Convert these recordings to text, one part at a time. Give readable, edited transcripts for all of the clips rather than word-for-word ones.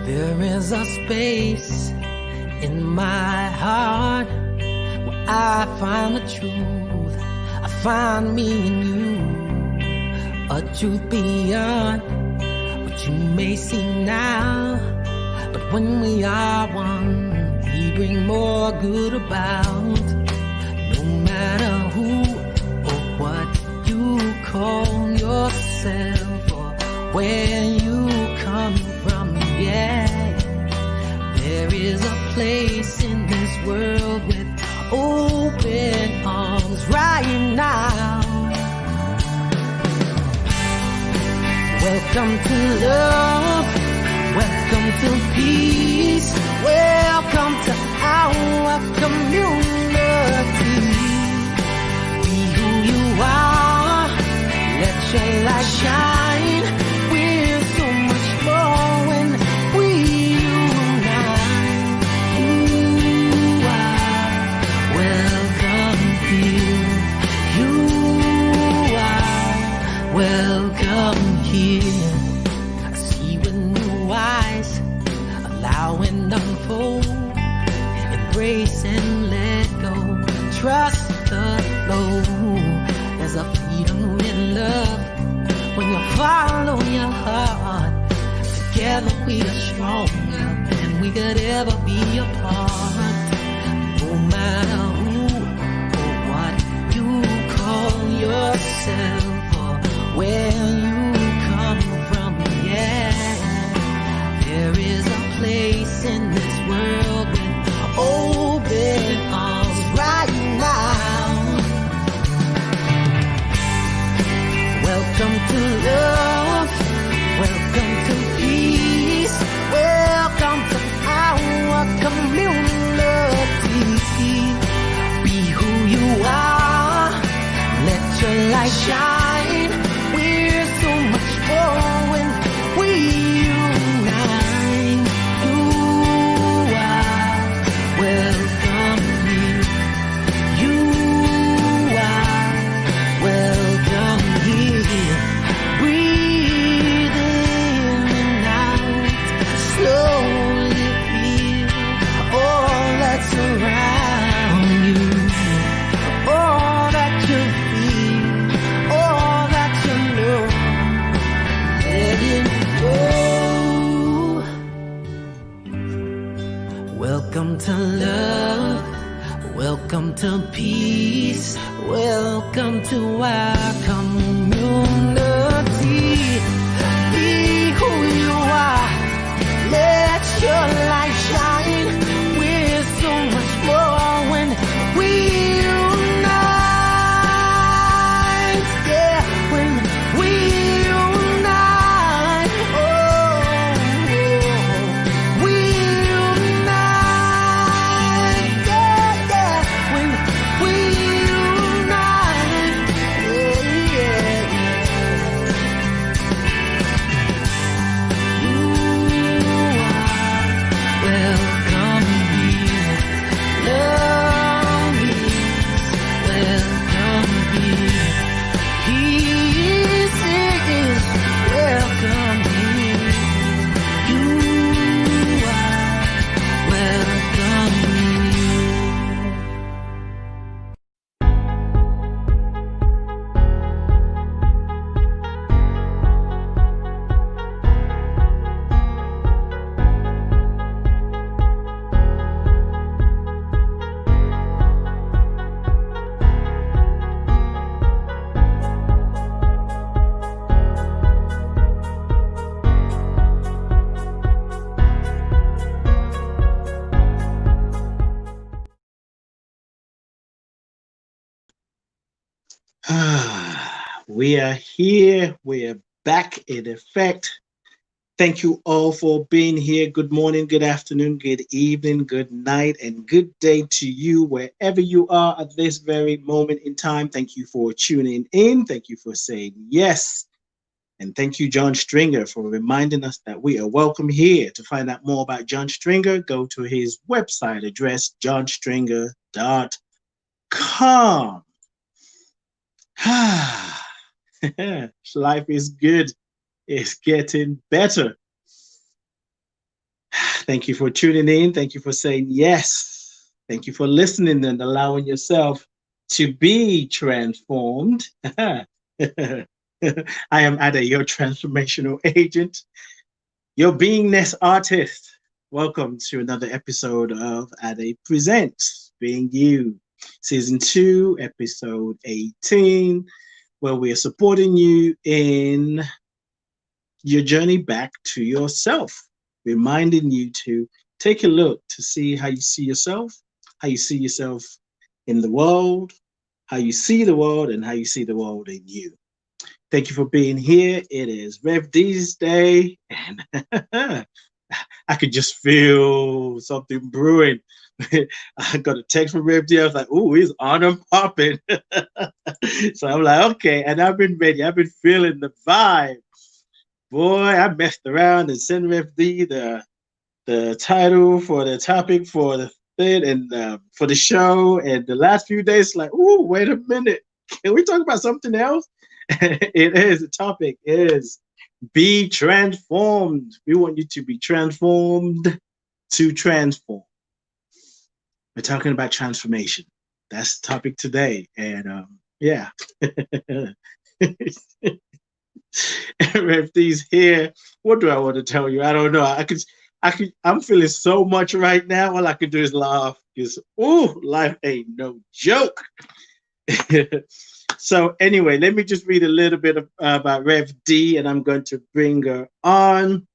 There is a space in my heart where I find the truth. I find me in you, a truth beyond what you may see now. But when we are one, we bring more good about. No matter who or what you call yourself or where you come from, yeah. There is a place in this world with open arms right now. Welcome to love, welcome to peace, welcome to our community. Be who you are, let your light shine. We're so much more when we unite. You are welcome here. You are welcome here. I see with new eyes, allow and unfold, embrace and let go, trust the flow. There's a freedom in love when you follow your heart. Together we are stronger than we could ever be apart. No matter who or what you call yourself or where you come from, yeah. There is a place in this world with open arms right now. Welcome to love, welcome to peace, welcome to our community. Be who you are, let your light shine. We're so much more when we unite. You are welcome here. You are welcome here. Breathe in and out, slowly feel all that's around you, all that you feel, all that you know. Let it go. Welcome to love, welcome to peace, welcome to our community. Be who you are, let your light shine. We're so much more when we unite, yeah, when we unite, oh, we unite, yeah, yeah, when we unite, yeah, yeah. You are welcome here. Love is welcome here. Peace is welcome here. You are welcome here. We are here. We are back in effect. Thank you all for being here. Good morning, good afternoon, good evening, good night, and good day to you wherever you are at this very moment in time. Thank you for tuning in. Thank you for saying yes. And thank you, John Stringer, for reminding us that we are welcome here. To find out more about John Stringer, go to his website address, johnstringer.com. Life is good. It's getting better. Thank you for tuning in. Thank you for saying yes. Thank you for listening and allowing yourself to be transformed. I am Ade, your transformational agent, your beingness artist. Welcome to another episode of Ade Presents Being You, Season 2, Episode 18, where we are supporting you in your journey back to yourself, reminding you to take a look to see how you see yourself, how you see yourself in the world, how you see the world, and how you see the world in you. Thank you for being here. It is RevD's day, and I could just feel something brewing. I got a text from RevD. I was like, "Oh, he's on and popping." So I'm like, "Okay," and I've been ready. I've been feeling the vibe. Boy, I messed around and sent RevD the title for the topic for the thing and for the show. And the last few days, like, oh, wait a minute, can we talk about something else? It is the topic is be transformed. We want you to be transformed to transform. We're talking about transformation. That's the topic today, and yeah. RevD's here. What do I want to tell you? I don't know. I'm feeling so much right now. All I can do is laugh. Because life ain't no joke. So anyway, let me just read a little bit about RevD, and I'm going to bring her on.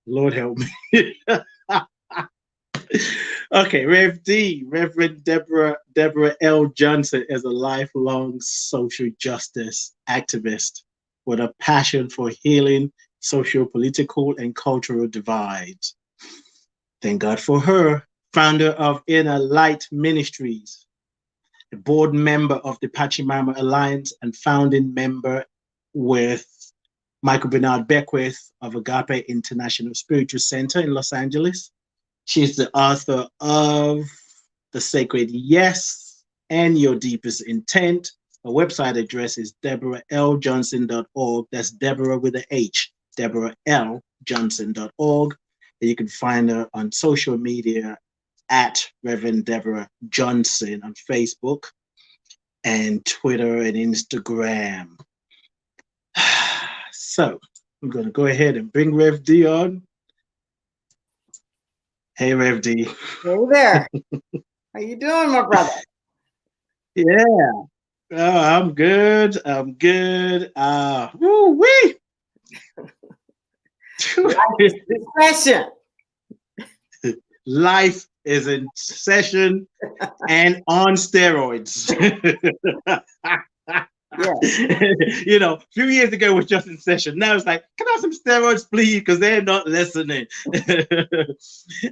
Lord help me. Okay, RevD, Reverend Deborah L. Johnson, is a lifelong social justice activist with a passion for healing social, political, and cultural divides. Thank God for her. Founder of Inner Light Ministries, a board member of the Pachimama Alliance, and founding member with Michael Bernard Beckwith of Agape International Spiritual Center in Los Angeles. She's the author of The Sacred Yes and Your Deepest Intent. Her website address is DeborahLJohnson.org. That's Deborah with an H, DeborahLJohnson.org. And you can find her on social media at Reverend Deborah Johnson on Facebook and Twitter and Instagram. So I'm going to go ahead and bring RevD on. Hey, RevD. Hey there. How you doing, my brother? Yeah. Oh, I'm good. Woo-wee. Life is in session. Life is in session and on steroids. Yeah. You know, a few years ago it was just in session. Now it's like, can I have some steroids, please? Because they're not listening.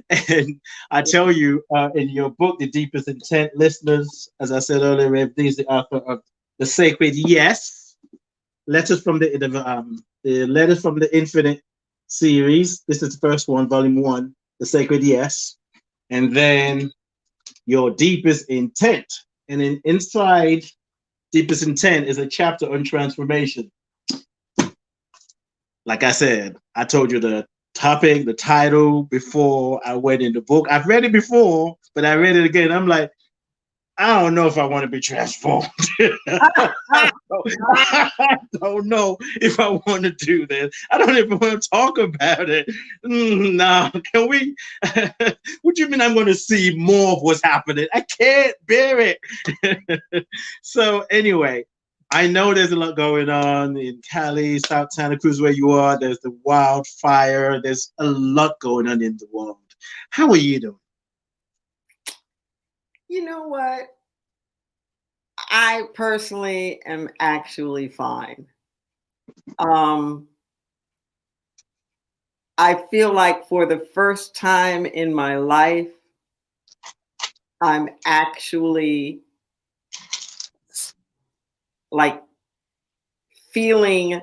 And I tell you, in your book, The Deepest Intent, listeners, as I said earlier, RevD is the author of The Sacred Yes, Letters from the Letters from the Infinite series. This is the first one, volume 1, The Sacred Yes, and then Your Deepest Intent. And then inside Deepest Intent is a chapter on transformation. Like I said, I told you the topic, the title before I went in the book. I've read it before, but I read it again. I'm like, I don't know if I want to be transformed. I don't know if I want to do this. I don't even want to talk about it. No, can we? What do you mean I'm going to see more of what's happening? I can't bear it. So anyway, I know there's a lot going on in Cali, South Santa Cruz, where you are. There's the wildfire. There's a lot going on in the world. How are you doing? You know what? I personally am actually fine. I feel like for the first time in my life, I'm actually like feeling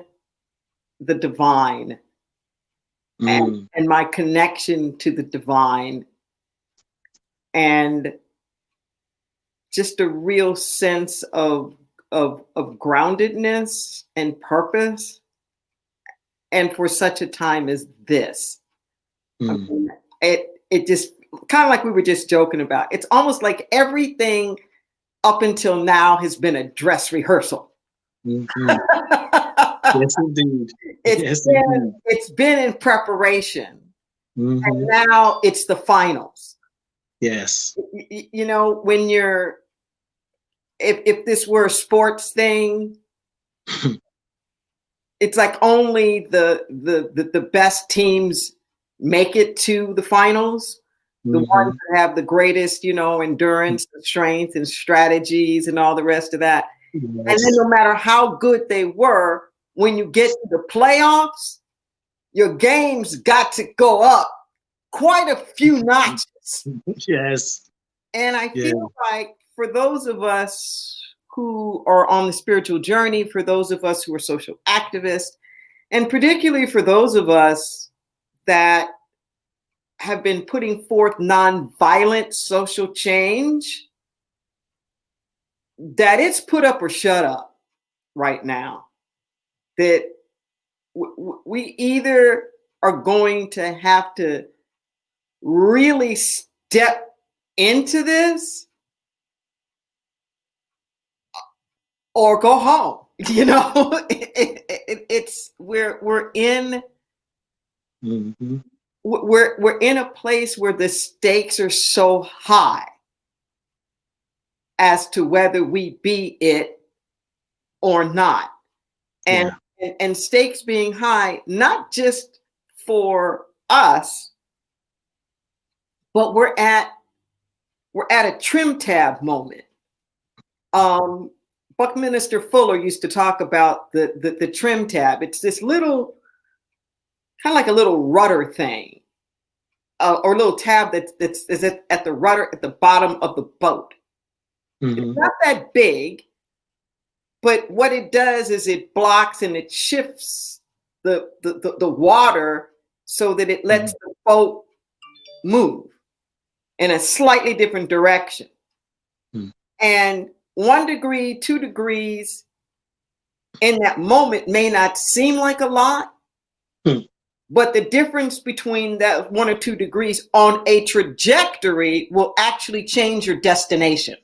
the divine and my connection to the divine, and just a real sense of groundedness and purpose. and for such a time as this. I Mm. mean, it just kind of like we were just joking about. It's almost like everything up until now has been a dress rehearsal. Mhm. Yes, indeed. It's been in preparation, Mhm. and now it's the finals. Yes. You know, when you're, if this were a sports thing, it's like only the best teams make it to the finals. The ones Mhm. that have the greatest, you know, endurance, and strength, and strategies, and all the rest of that. And then Yes. no matter how good they were, when you get to the playoffs, your games got to go up quite a few notches. Yes. And I Yeah. feel like for those of us who are on the spiritual journey, for those of us who are social activists, and particularly for those of us that have been putting forth nonviolent social change, that it's put up or shut up right now. That we either are going to have to really step into this or go home. You know, it's we're in Mhm. we're in a place where the stakes are so high as to whether we be it or not. And, Yeah. and stakes being high, not just for us, but we're at a trim tab moment. Buckminster Fuller used to talk about the trim tab. It's this little, kind of like a little rudder thing, or a little tab that's is at the rudder at the bottom of the boat. It's Mhm. not that big, but what it does is it blocks and it shifts the water so that it lets the boat move in a slightly different direction. Mhm. And 1 degree, 2 degrees in that moment may not seem like a lot, Mhm. but the difference between that 1 or 2 degrees on a trajectory will actually change your destination.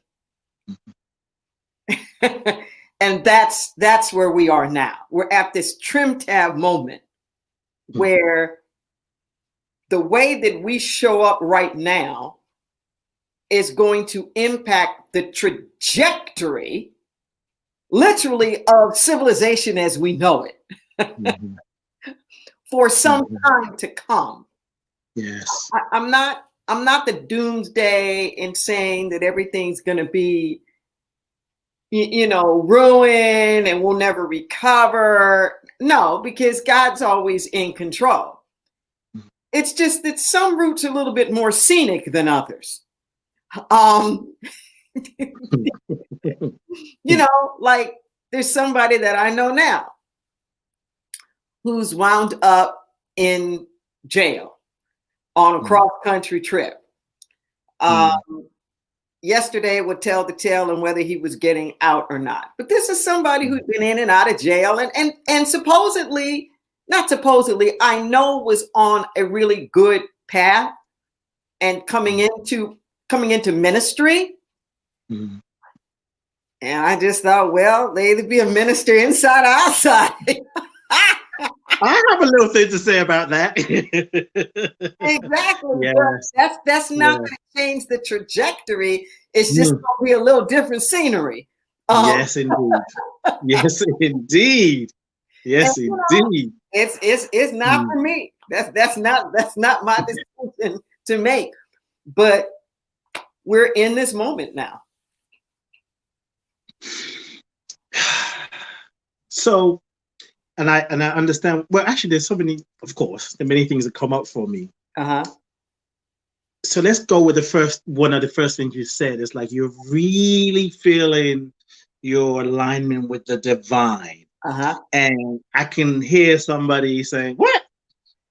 And that's where we are now. We're at this trim tab moment where the way that we show up right now is going to impact the trajectory, literally, of civilization as we know it Mhm. for some Mhm. time to come. Yes. I'm not the doomsday in saying that everything's going to be, you know, ruined and we'll never recover. No, because God's always in control. It's just that some routes are a little bit more scenic than others. Um, you know, like there's somebody that I know now who's wound up in jail on a cross-country trip. Yesterday would tell the tale on whether he was getting out or not. But this is somebody who's been in and out of jail and supposedly, not supposedly, I know was on a really good path and coming into ministry. Mhm. And I just thought, well, they either be a minister inside or outside. I have a little thing to say about that. Exactly. Yes. But that's not Yeah. going to change the trajectory. It's just Mm. going to be a little different scenery. Yes, indeed. Yes, indeed. And Yes, you know, indeed. it's not Mm. for me. That's not my decision to make. But we're in this moment now. So, and I understand. Well, actually, there's so many. Of course, there are many things that come up for me. Uh-huh. So let's go with one of the first things you said. It's like you're really feeling your alignment with the divine. Uh-huh. And I can hear somebody saying, "What?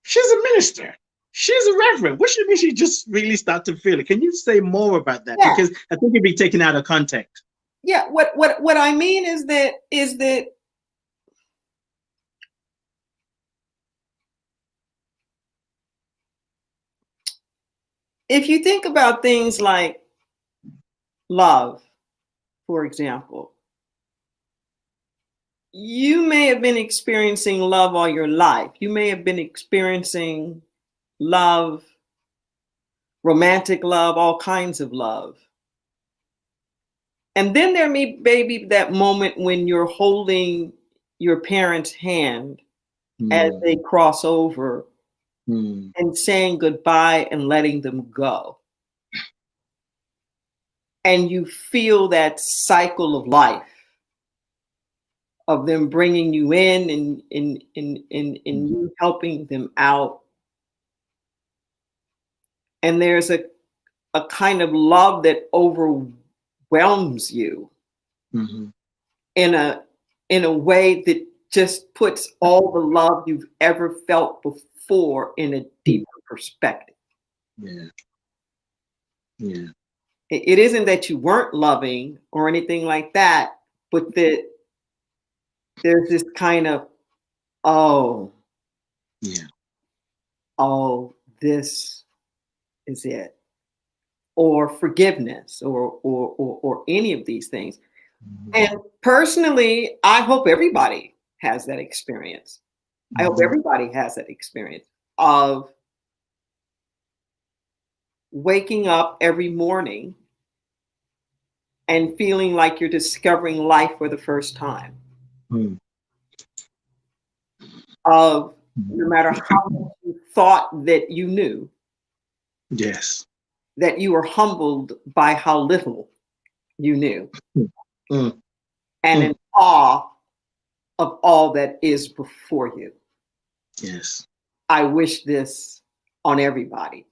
She's a minister. She's a reverend. What should she just really start to feel it?" Can you say more about that? Yeah. Because I think it'd be taken out of context. Yeah. What I mean is that if you think about things like love, for example, you may have been experiencing love all your life. You may have been experiencing love, romantic love, all kinds of love. And then there may be that moment when you're holding your parent's hand as they cross over and saying goodbye and letting them go. And you feel that cycle of life of them bringing you in and you helping them out. And there's a kind of love that overwhelms you in a way that just puts all the love you've ever felt before in a deeper perspective. Yeah. Yeah. It isn't that you weren't loving or anything like that, but that there's this kind of, oh, this is it, or forgiveness, or any of these things. And personally, I hope everybody has that experience. I hope everybody has that experience of waking up every morning and feeling like you're discovering life for the first time. Of no matter how much you thought that you knew, that you were humbled by how little you knew, and in awe of all that is before you. I wish this on everybody.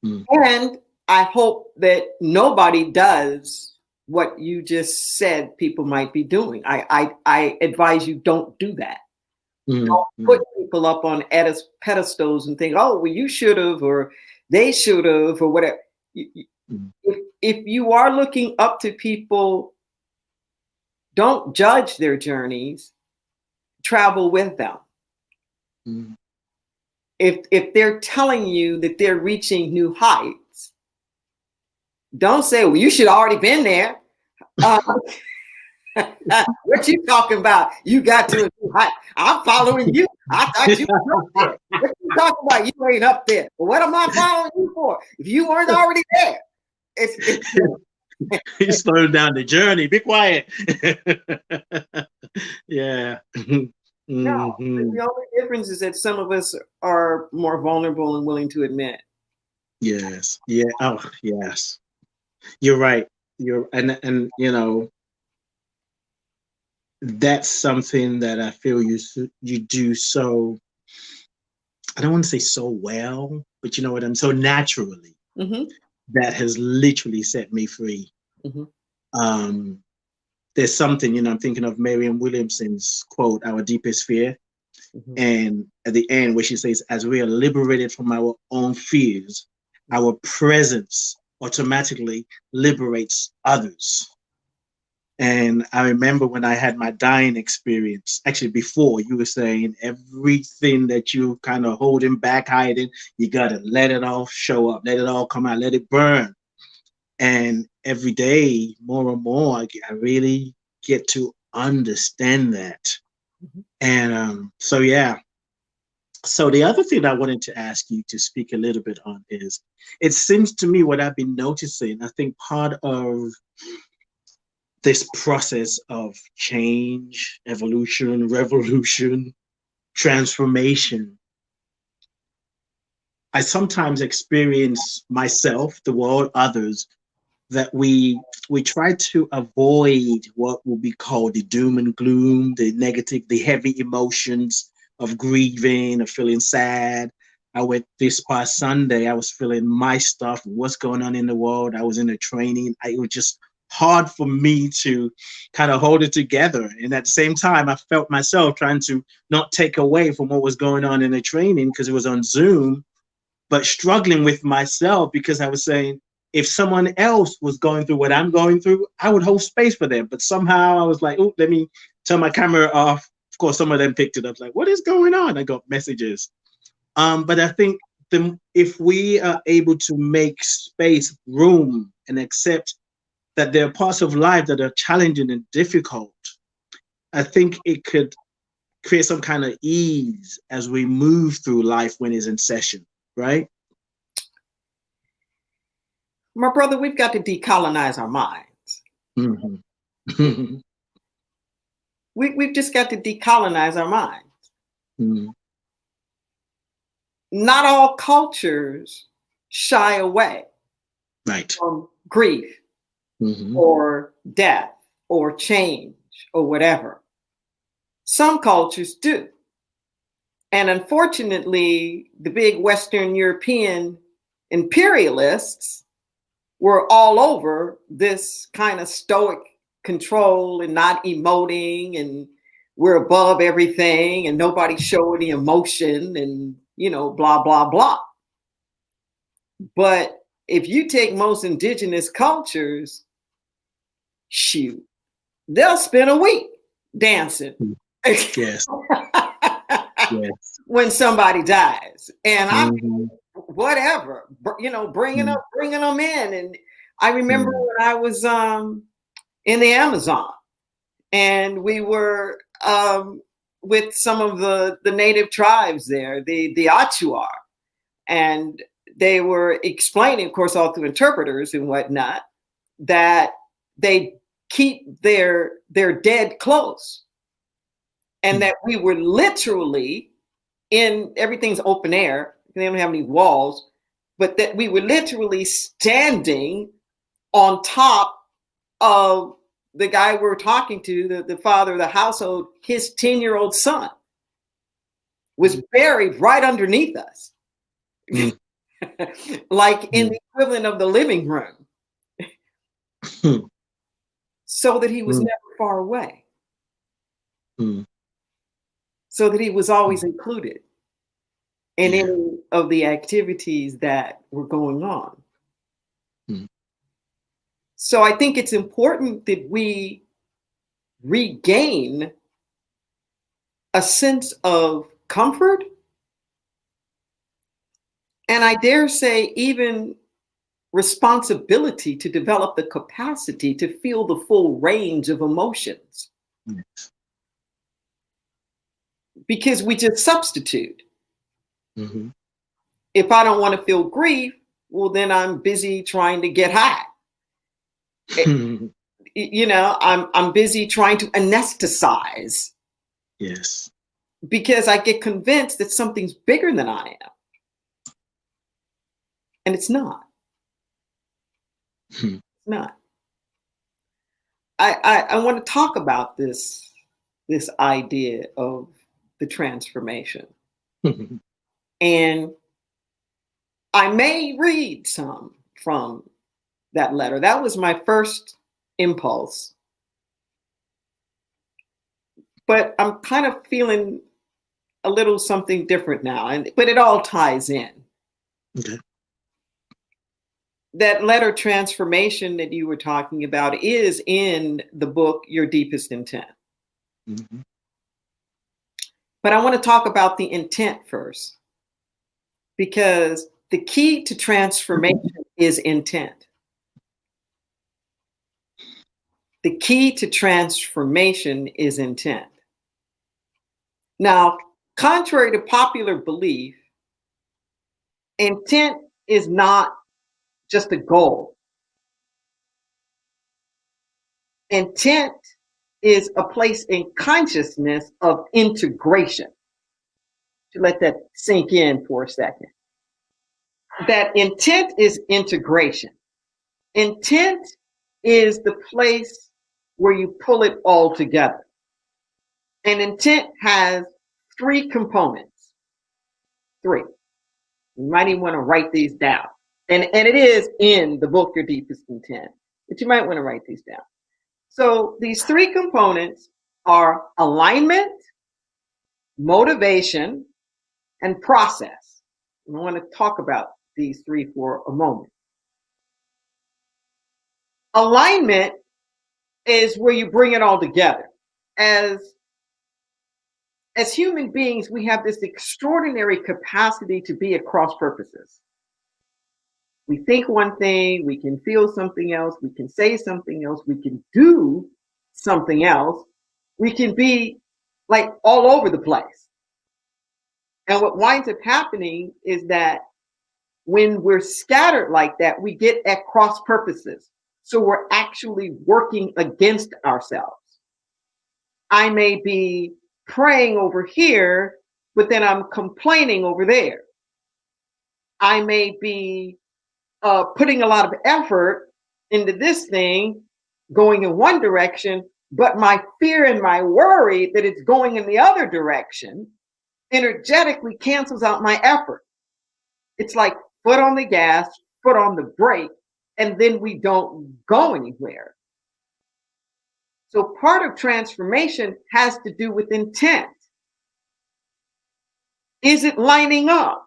And I hope that nobody does what you just said people might be doing. I advise you don't do that. Don't put people up on pedestals and think, oh, well, you should have, or they should have, or whatever. If you are looking up to people, don't judge their journeys, travel with them. If they're telling you that they're reaching new heights, don't say, well, you should have already been there. What you talking about? You got to a new height. I'm following you. I thought you were up there. What you talking about? You ain't up there. Well, what am I following you for? If you weren't already there. You slowed down the journey. Be quiet. Yeah. No, the only difference is that some of us are more vulnerable and willing to admit. Yes. Yeah. Oh, yes. You're right. And you know, that's something that I feel you do so, I don't want to say so well, but you know what I'm so naturally, that has literally set me free. There's something, you know, I'm thinking of Marianne Williamson's quote, "Our deepest fear," and at the end where she says, "As we are liberated from our own fears, our presence automatically liberates others." And I remember when I had my dying experience, actually before, you were saying everything that you kind of holding back, hiding, you got to let it all show up, let it all come out, let it burn. And every day, more and more, I really get to understand that. And so, yeah. So the other thing I wanted to ask you to speak a little bit on is, it seems to me what I've been noticing, I think part of this process of change, evolution, revolution, transformation, I sometimes experience myself, the world, others, that we try to avoid what will be called the doom and gloom, the negative, the heavy emotions of grieving, of feeling sad. I went this past Sunday, I was feeling my stuff, what's going on in the world. I was in a training. It was just hard for me to kind of hold it together. And at the same time, I felt myself trying to not take away from what was going on in the training because it was on Zoom, but struggling with myself because I was saying, if someone else was going through what I'm going through, I would hold space for them. But somehow I was like, oh, let me turn my camera off. Of course, some of them picked it up like, what is going on? I got messages. But I think if we are able to make space, room, and accept that there are parts of life that are challenging and difficult, I think it could create some kind of ease as we move through life when it's in session, right? My brother, we've got to decolonize our minds. Mm-hmm. We've just got to decolonize our minds. Mm-hmm. Not all cultures shy away Right. from grief or death or change or whatever. Some cultures do. And unfortunately, the big Western European imperialists were all over this kind of stoic control and not emoting, and we're above everything and nobody show any emotion and, you know, blah, blah, blah. But if you take most indigenous cultures, shoot, they'll spend a week dancing. Yes. Yes. When somebody dies. And I mean, whatever, you know, bringing them in. And I remember when I was in the Amazon, and we were with some of the native tribes there, the Achuar, and they were explaining, of course, all through interpreters and whatnot, that they keep their dead close, and that we were literally in, everything's open air, they don't have any walls, but that we were literally standing on top of the guy we were talking to, the father of the household. His 10-year-old son was buried right underneath us. Like in the equivalent of the living room, so that he was never far away, so that he was always included in any of the activities that were going on. So I think it's important that we regain a sense of comfort, and I dare say even responsibility to develop the capacity to feel the full range of emotions. Because we just substitute. If I don't want to feel grief, well, then I'm busy trying to get high. You know, I'm busy trying to anesthetize. Yes. Because I get convinced that something's bigger than I am. And it's not. It's not. I want to talk about this idea of the transformation. And I may read some from that letter. That was my first impulse. But I'm kind of feeling a little something different now, but it all ties in. Okay. That letter transformation that you were talking about is in the book, Your Deepest Intent. But I want to talk about the intent first, because the key to transformation is intent. The key to transformation is intent. Now, contrary to popular belief, intent is not just a goal. Intent is a place in consciousness of integration. To let that sink in for a second. That intent is integration. Intent is the place where you pull it all together. And intent has 3 components. 3. You might even want to write these down. And it is in the book, Your Deepest Intent, but you might want to write these down. So these 3 components are alignment, motivation, and process. And I want to talk about these 3 for a moment. Alignment is where you bring it all together. As as human beings, we have this extraordinary capacity to be at cross purposes. We think one thing, we can feel something else, we can say something else, we can do something else. We can be like all over the place. And what winds up happening is that when we're scattered like that, we get at cross purposes. So we're actually working against ourselves. I may be praying over here, but then I'm complaining over there. I may be putting a lot of effort into this thing, going in one direction, but my fear and my worry that it's going in the other direction energetically cancels out my effort. It's like foot on the gas, foot on the brake, and then we don't go anywhere. So part of transformation has to do with intent. Is it lining up?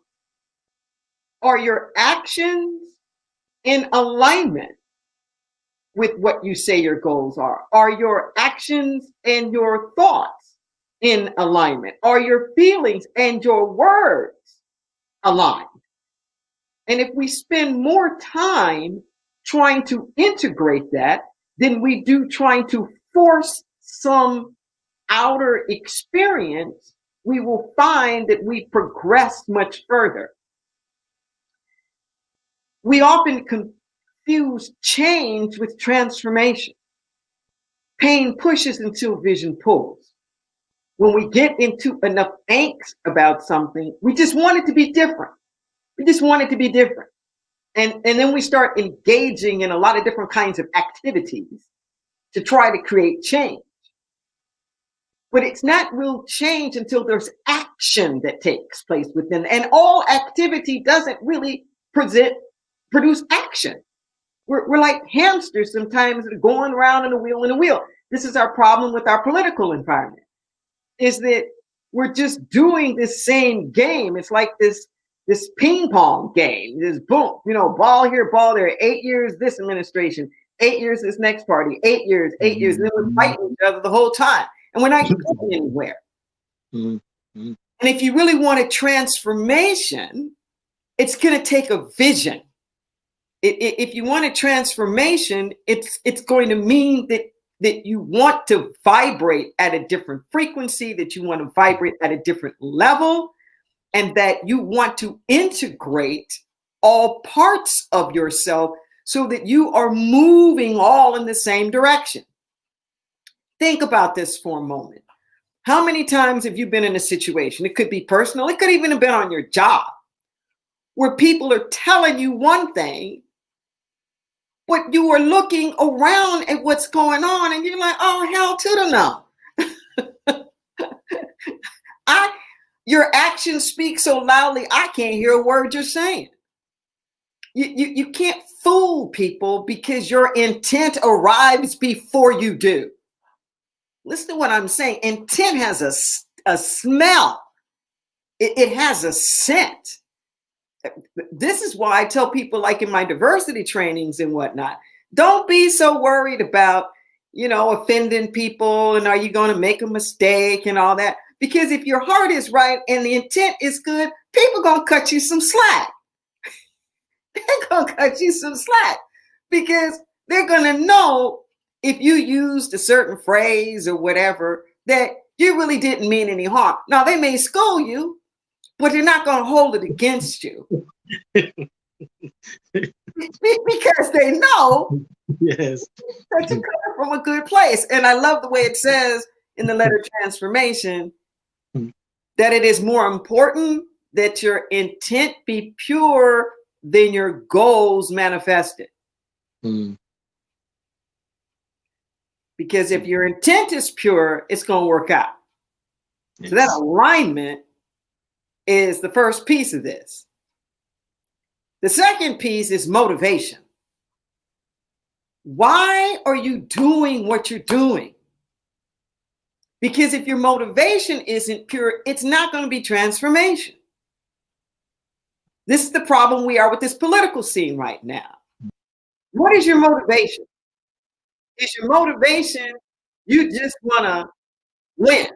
Are your actions in alignment with what you say your goals are? Are your actions and your thoughts in alignment? Are your feelings and your words aligned? And if we spend more time trying to integrate that than we do trying to force some outer experience, we will find that we progress much further. We often confuse change with transformation. Pain pushes until vision pulls. When we get into enough angst about something, we just want it to be different. We just want it to be different. And then we start engaging in a lot of different kinds of activities to try to create change. But it's not real change until there's action that takes place within. And all activity doesn't really produce action. We're like hamsters sometimes going around in a wheel. This is our problem with our political environment, is that we're just doing this same game. It's like this ping pong game, this boom, ball here, ball there, 8 years, this administration, 8 years, this next party, 8 years, and then we're fighting each other the whole time. And we're not going anywhere. And if you really want a transformation, it's going to take a vision. If you want a transformation, it's going to mean that you want to vibrate at a different frequency, that you want to vibrate at a different level, and that you want to integrate all parts of yourself so that you are moving all in the same direction. Think about this for a moment. How many times have you been in a situation? It could be personal. It could even have been on your job where people are telling you one thing, but you are looking around at what's going on and you're like, oh, hell to the no. Your actions speak so loudly, I can't hear a word you're saying. You can't fool people because your intent arrives before you do. Listen to what I'm saying. Intent has a smell. It has a scent. This is why I tell people, like in my diversity trainings and whatnot, don't be so worried about, offending people and are you going to make a mistake and all that. Because if your heart is right and the intent is good, people are going to cut you some slack. They're going to cut you some slack because they're going to know if you used a certain phrase or whatever, that you really didn't mean any harm. Now, they may scold you, but they're not going to hold it against you. Because they know yes, that you're coming from a good place. And I love the way it says in the letter Transformation that it is more important that your intent be pure than your goals manifested. Because if your intent is pure, it's going to work out. Yes. So that alignment is the first piece of this. The second piece is motivation. Why are you doing what you're doing? Because if your motivation isn't pure, it's not going to be transformation. This is the problem we are with this political scene right now. What is your motivation? Is your motivation you just want to win?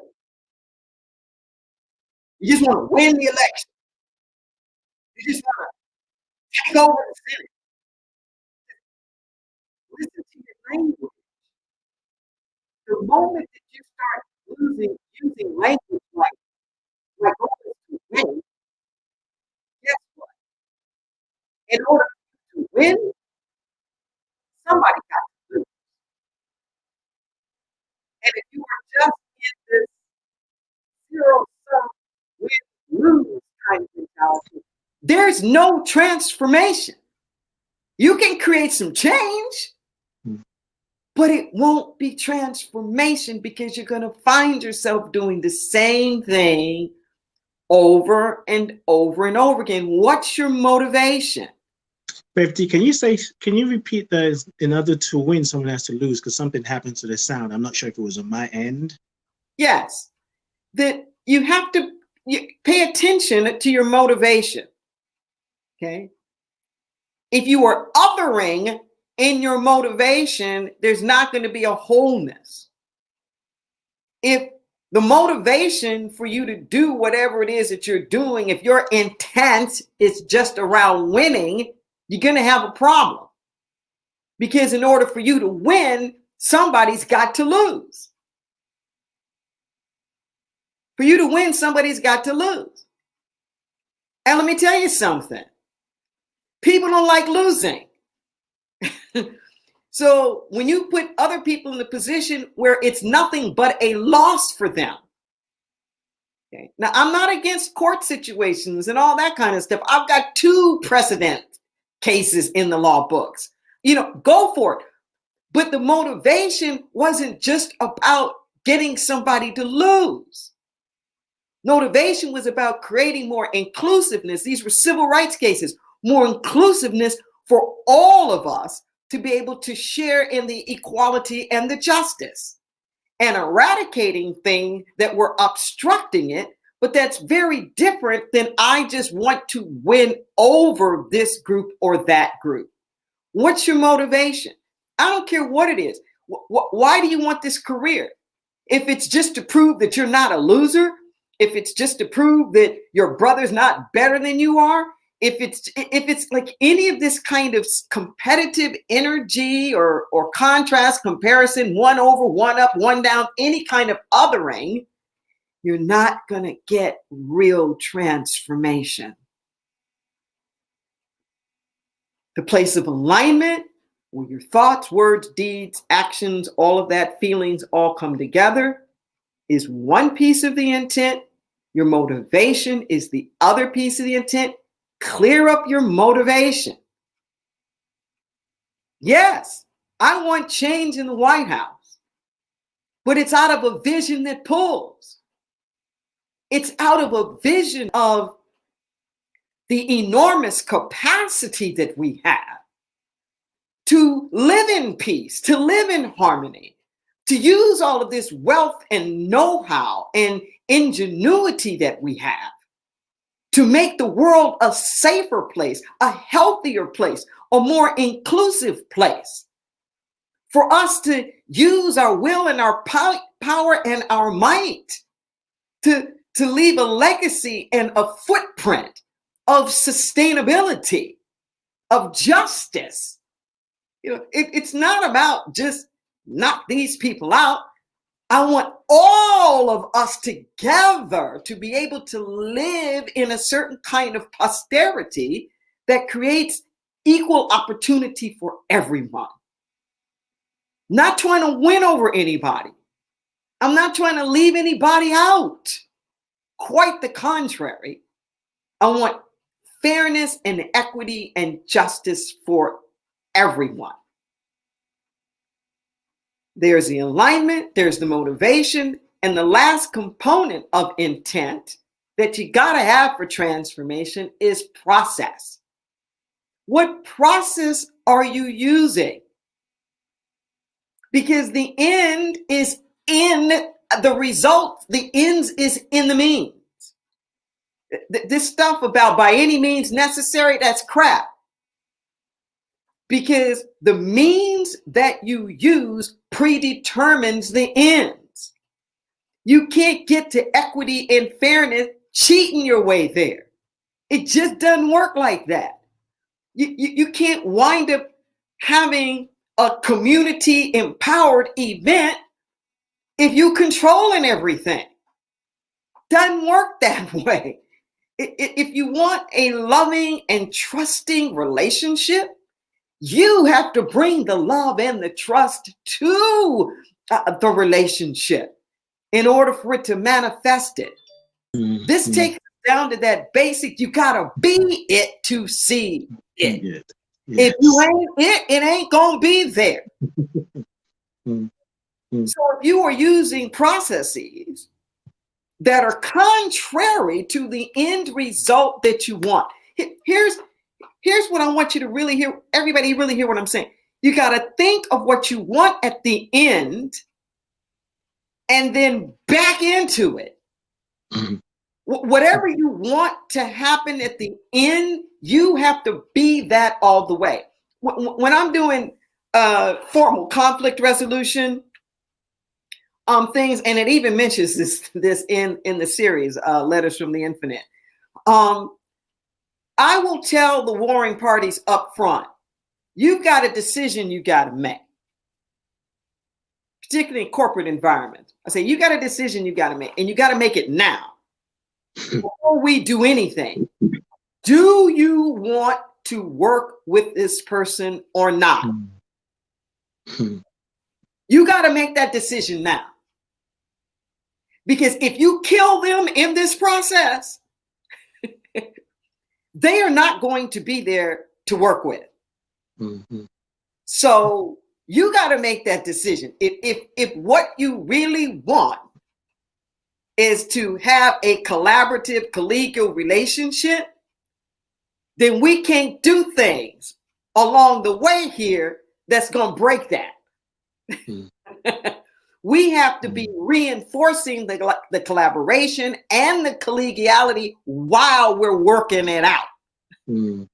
You just want to win the election. You just want to take over the Senate. Listen to your language. The moment that you start using language like always to win, guess what? In order to win, somebody got to lose. And if you are just in this zero-sum win-lose kind of mentality, there's no transformation. You can create some change, but it won't be transformation because you're going to find yourself doing the same thing over and over and over again. What's your motivation? RevD, can you repeat that? In order to win, someone has to lose, because something happened to the sound. I'm not sure if it was on my end. Yes, that you have to pay attention to your motivation. Okay. If you are othering in your motivation, there's not going to be a wholeness. If the motivation for you to do whatever it is that you're doing, if your intent is just around winning, you're going to have a problem. Because in order for you to win, somebody's got to lose. For you to win, somebody's got to lose. And let me tell you something. People don't like losing. So when you put other people in a position where it's nothing but a loss for them. Okay. Now, I'm not against court situations and all that kind of stuff. I've got 2 precedent cases in the law books. Go for it. But the motivation wasn't just about getting somebody to lose. Motivation was about creating more inclusiveness. These were civil rights cases, more inclusiveness for all of us to be able to share in the equality and the justice, and eradicating things that were obstructing it. But that's very different than I just want to win over this group or that group. What's your motivation? I don't care what it is. Why do you want this career? If it's just to prove that you're not a loser, if it's just to prove that your brother's not better than you are, if it's like any of this kind of competitive energy or contrast, comparison, one over, one up, one down, any kind of othering, you're not going to get real transformation. The place of alignment, where your thoughts, words, deeds, actions, all of that, feelings all come together, is one piece of the intent. Your motivation is the other piece of the intent. Clear up your motivation. Yes, I want change in the White House, but it's out of a vision that pulls. It's out of a vision of the enormous capacity that we have to live in peace, to live in harmony, to use all of this wealth and know-how and ingenuity that we have to make the world a safer place, a healthier place, a more inclusive place. For us to use our will and our power and our might to leave a legacy and a footprint of sustainability, of justice. It's not about just knock these people out. I want all of us together to be able to live in a certain kind of posterity that creates equal opportunity for everyone. Not trying to win over anybody. I'm not trying to leave anybody out. Quite the contrary. I want fairness and equity and justice for everyone. There's the alignment, there's the motivation, and the last component of intent that you got to have for transformation is process. What process are you using? Because the end is in the result, the ends is in the means. This stuff about by any means necessary, that's crap. Because the means that you use predetermines the ends. You can't get to equity and fairness cheating your way there. It just doesn't work like that. You can't wind up having a community empowered event if you controlling everything. Doesn't work that way. If you want a loving and trusting relationship, you have to bring the love and the trust to the relationship in order for it to manifest it. Mm-hmm. This takes down to that basic, you gotta be it to see it. Yes. If you ain't it, it ain't gonna be there. Mm-hmm. So if you are using processes that are contrary to the end result that you want, here's what I want you to really hear, everybody really hear what I'm saying. You gotta think of what you want at the end and then back into it. Mm-hmm. Whatever you want to happen at the end, you have to be that all the way. When I'm doing formal conflict resolution things, and it even mentions this in the series, Letters from the Infinite, I will tell the warring parties up front, you've got a decision you got to make, particularly in corporate environments. I say, you got a decision you got to make, and you got to make it now. Before we do anything, do you want to work with this person or not? You got to make that decision now. Because if you kill them in this process, they are not going to be there to work with. Mm-hmm. So you got to make that decision. If what you really want is to have a collaborative, collegial relationship, then we can't do things along the way here that's going to break that. Mm-hmm. We have to be reinforcing the collaboration and the collegiality while we're working it out. Mm-hmm.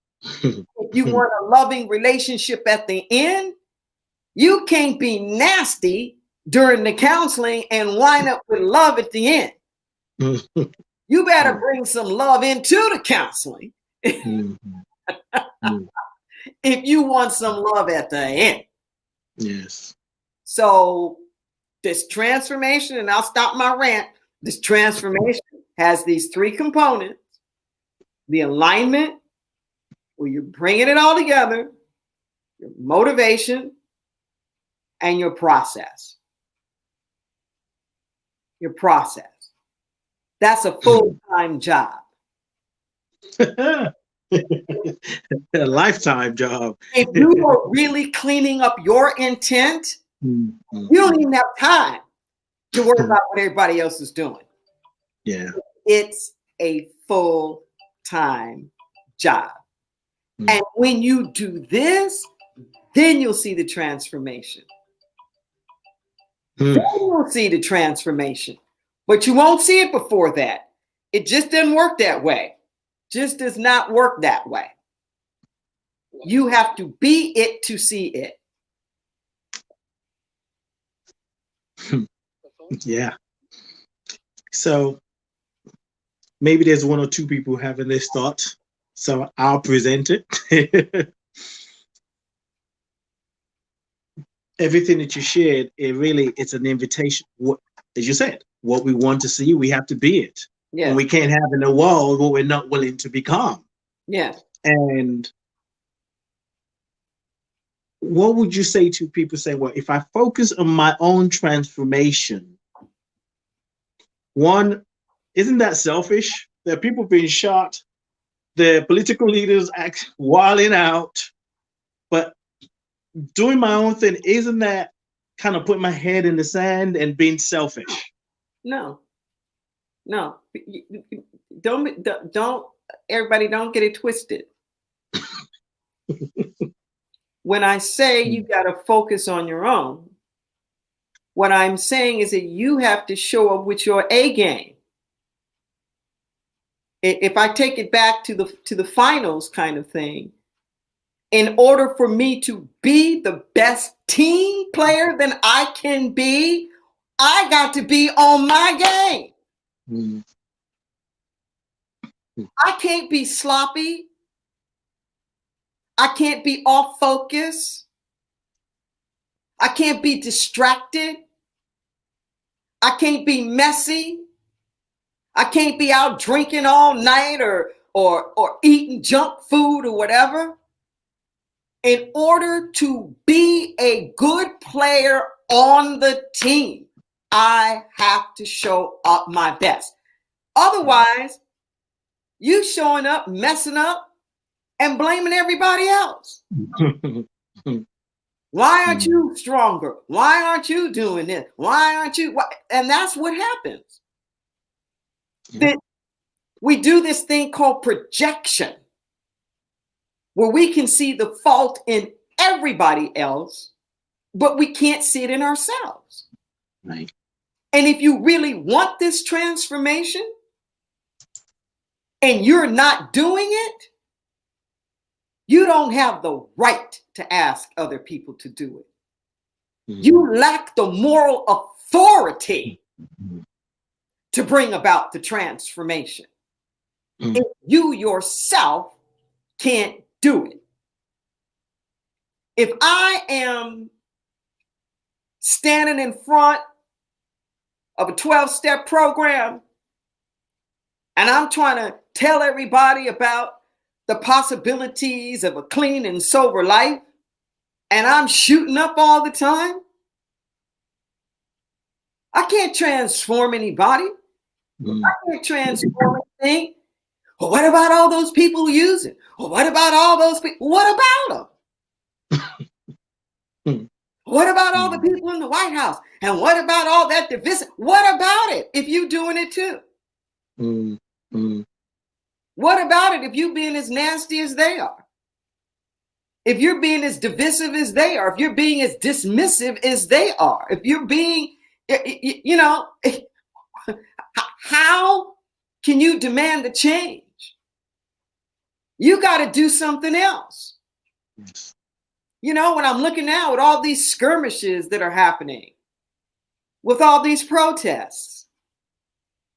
If you want a loving relationship at the end, you can't be nasty during the counseling and wind up with love at the end. You better bring some love into the counseling if you want some love at the end. Yes. So this transformation, and I'll stop my rant, this transformation has these three components: the alignment, where you're bringing it all together, your motivation, and your process. Your process. That's a full-time job. A lifetime job. If you are really cleaning up your intent, you don't even have time to worry about what everybody else is doing. Yeah. It's a full-time job. And when you do this, then you'll see the transformation. Then you'll see the transformation. But you won't see it before that. It just doesn't work that way. Just does not work that way. You have to be it to see it. Yeah. So maybe there's one or two people having this thought. So I'll present it. Everything that you shared, it's an invitation. What, as you said, what we want to see, we have to be it. Yeah. And we can't have in the world what we're not willing to become. Yeah. And what would you say to people saying, well, if I focus on my own transformation, one, isn't that selfish? There are people being shot, the political leaders act wilding out, but doing my own thing, isn't that kind of putting my head in the sand and being selfish? No. Don't everybody don't get it twisted. When I say you got to focus on your own, what I'm saying is that you have to show up with your A game. If I take it back to the finals kind of thing, in order for me to be the best team player that I can be, I got to be on my game. I can't be sloppy. I can't be off focus. I can't be distracted. I can't be messy. I can't be out drinking all night or eating junk food or whatever. In order to be a good player on the team, I have to show up my best. Otherwise, you showing up, messing up, and blaming everybody else. Why aren't you stronger? Why aren't you doing this? Why aren't you? And that's what happens. That we do this thing called projection, where we can see the fault in everybody else, but we can't see it in ourselves. Right. And if you really want this transformation and you're not doing it, you don't have the right to ask other people to do it. You lack the moral authority to bring about the transformation. If you yourself can't do it. If I am standing in front of a 12-step program and I'm trying to tell everybody about the possibilities of a clean and sober life, and I'm shooting up all the time, I can't transform anybody. I can't transform anything. Well, what about all those people who use it? Well, what about all those people? What about them? What about all the people in the White House? And what about all that divisive? What about it if you're doing it too? What about it if you're being as nasty as they are? If you're being as divisive as they are, if you're being as dismissive as they are, if you're being, how can you demand the change? You got to do something else. Yes. When I'm looking now at all these skirmishes that are happening with all these protests,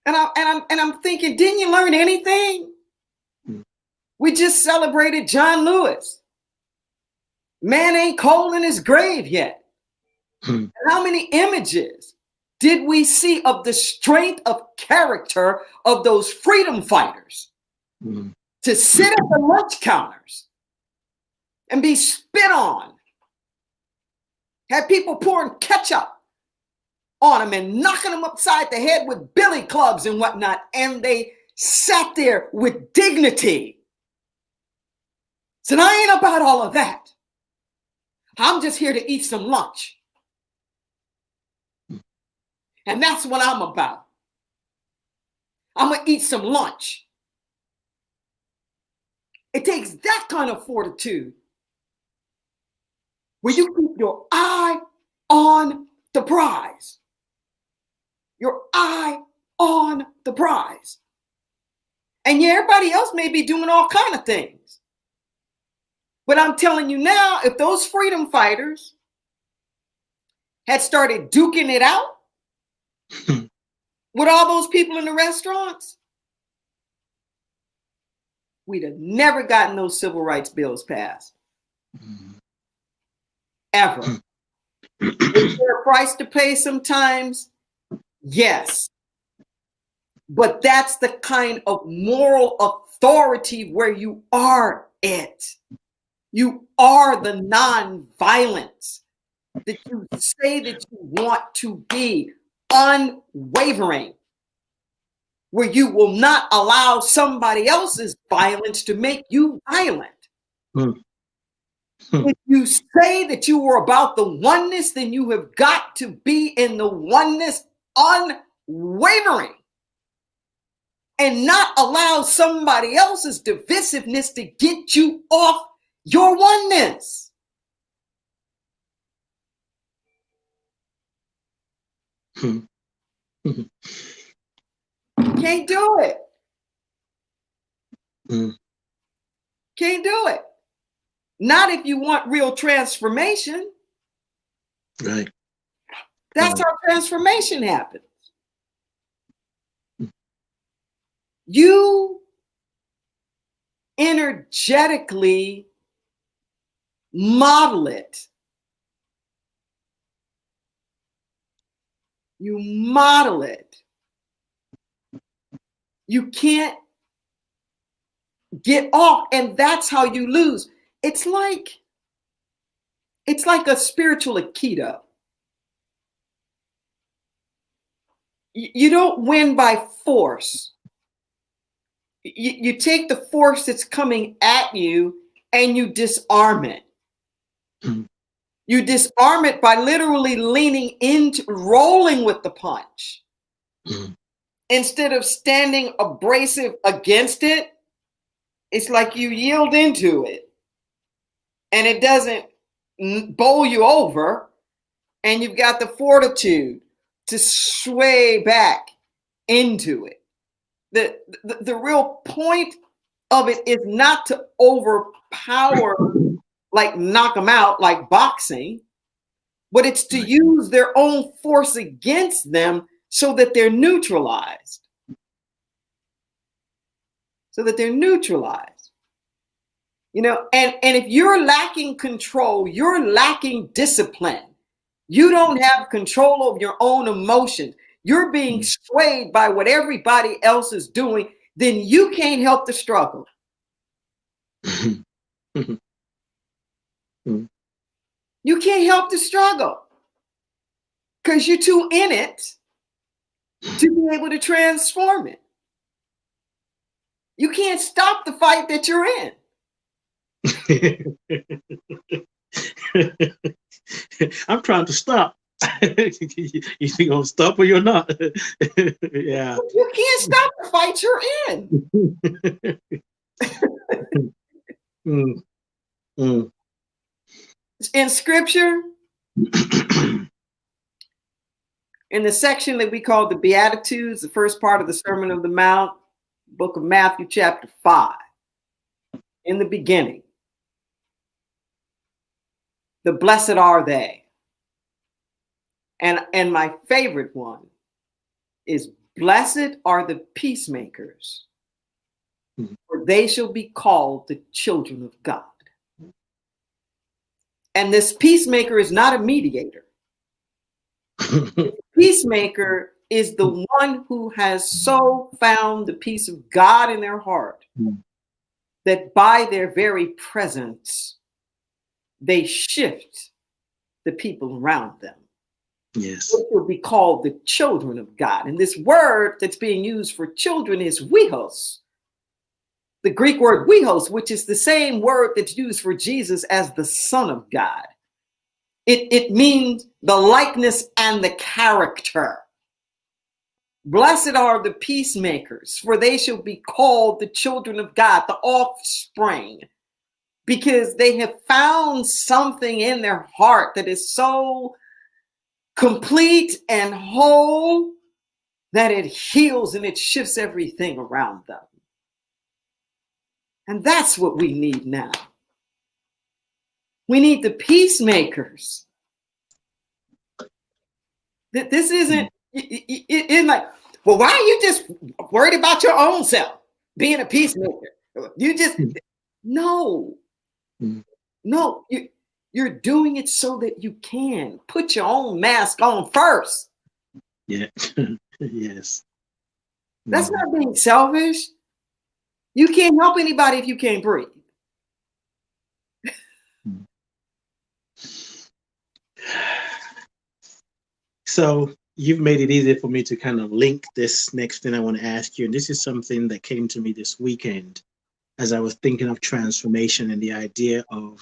and I'm thinking, didn't you learn anything? We just celebrated John Lewis. Man ain't cold in his grave yet. And how many images did we see of the strength of character of those freedom fighters to sit at the lunch counters and be spit on? Had people pouring ketchup on them and knocking them upside the head with billy clubs and whatnot. And they sat there with dignity. Said, I ain't about all of that. I'm just here to eat some lunch. And that's what I'm about. I'm going to eat some lunch. It takes that kind of fortitude where you keep your eye on the prize. Your eye on the prize. And yeah, everybody else may be doing all kinds of things. But I'm telling you now, if those freedom fighters had started duking it out with all those people in the restaurants, we'd have never gotten those civil rights bills passed. Ever. Is there a price to pay sometimes? Yes. But that's the kind of moral authority where you are it. You are the non-violence that you say that you want to be, unwavering, where you will not allow somebody else's violence to make you violent. If you say that you are about the oneness, then you have got to be in the oneness, unwavering, and not allow somebody else's divisiveness to get you off your oneness. Can't do it. Can't do it. Not if you want real transformation. Right. That's how transformation happens. You energetically model it. You model it. You can't get off, and that's how you lose. It's like a spiritual aikido. You don't win by force. You take the force that's coming at you and you disarm it. You disarm it by literally leaning into, rolling with the punch. Instead of standing abrasive against it, it's like you yield into it and it doesn't bowl you over, and you've got the fortitude to sway back into it. The real point of it is not to overpower, like knock them out like boxing, but it's to use their own force against them so that they're neutralized. So that they're neutralized. You know, and if you're lacking control, you're lacking discipline. You don't have control of your own emotions. You're being swayed by what everybody else is doing, then you can't help the struggle. You can't help the struggle because you're too in it to be able to transform it. You can't stop the fight that you're in. I'm trying to stop. You think I'll stop or you're not? Yeah. You can't stop the fight you're in. In scripture, in the section that we call the Beatitudes, the first part of the Sermon on the Mount, book of Matthew, chapter 5, in the beginning, the blessed are they. And my favorite one is, blessed are the peacemakers, for they shall be called the children of God. And this peacemaker is not a mediator. Peacemaker is the one who has so found the peace of God in their heart that by their very presence, they shift the people around them. Yes. They will be called the children of God. And this word that's being used for children is huios. The Greek word huios, which is the same word that's used for Jesus as the Son of God. It means the likeness and the character. Blessed are the peacemakers, for they shall be called the children of God, the offspring, because they have found something in their heart that is so complete and whole that it heals and it shifts everything around them. And that's what we need now. We need the peacemakers. This isn't like, well, why are you just worried about your own self being a peacemaker? You just, no, you're doing it so that you can put your own mask on first. Yeah. Yes. That's not being selfish. You can't help anybody if you can't breathe. So you've made it easy for me to kind of link this next thing I want to ask you. And this is something that came to me this weekend as I was thinking of transformation and the idea of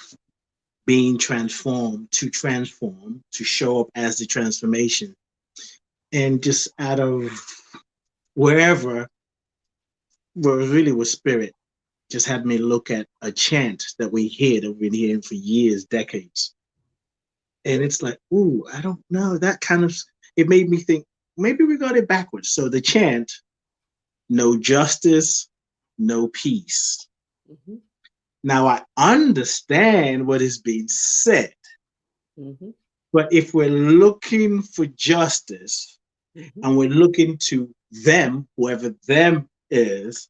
being transformed, to transform, to show up as the transformation. And just out of wherever, well, really was spirit, just had me look at a chant that we hear, that we've been hearing for years, decades. And it's like, ooh, I don't know. That kind of, it made me think, maybe we got it backwards. So the chant, no justice, no peace. Mm-hmm. Now I understand what is being said. Mm-hmm. But if we're looking for justice, mm-hmm. and we're looking to them, whoever them is,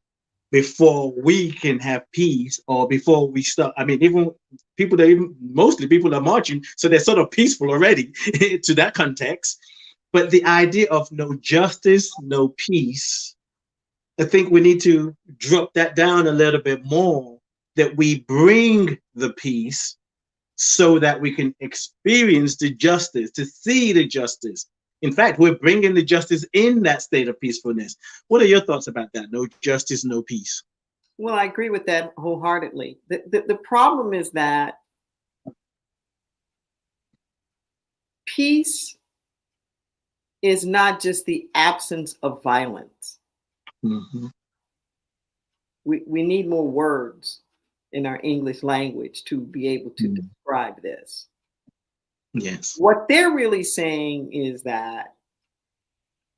before we can have peace, or before we start. I mean, even mostly people are marching, so they're sort of peaceful already to that context. But the idea of no justice, no peace, I think we need to drop that down a little bit more, that we bring the peace so that we can experience the justice, to see the justice. In fact, we're bringing the justice in that state of peacefulness. What are your thoughts about that? No justice, no peace. Well, I agree with that wholeheartedly. The problem is that peace is not just the absence of violence. Mm-hmm. We need more words in our English language to be able to describe this. Yes. What they're really saying is that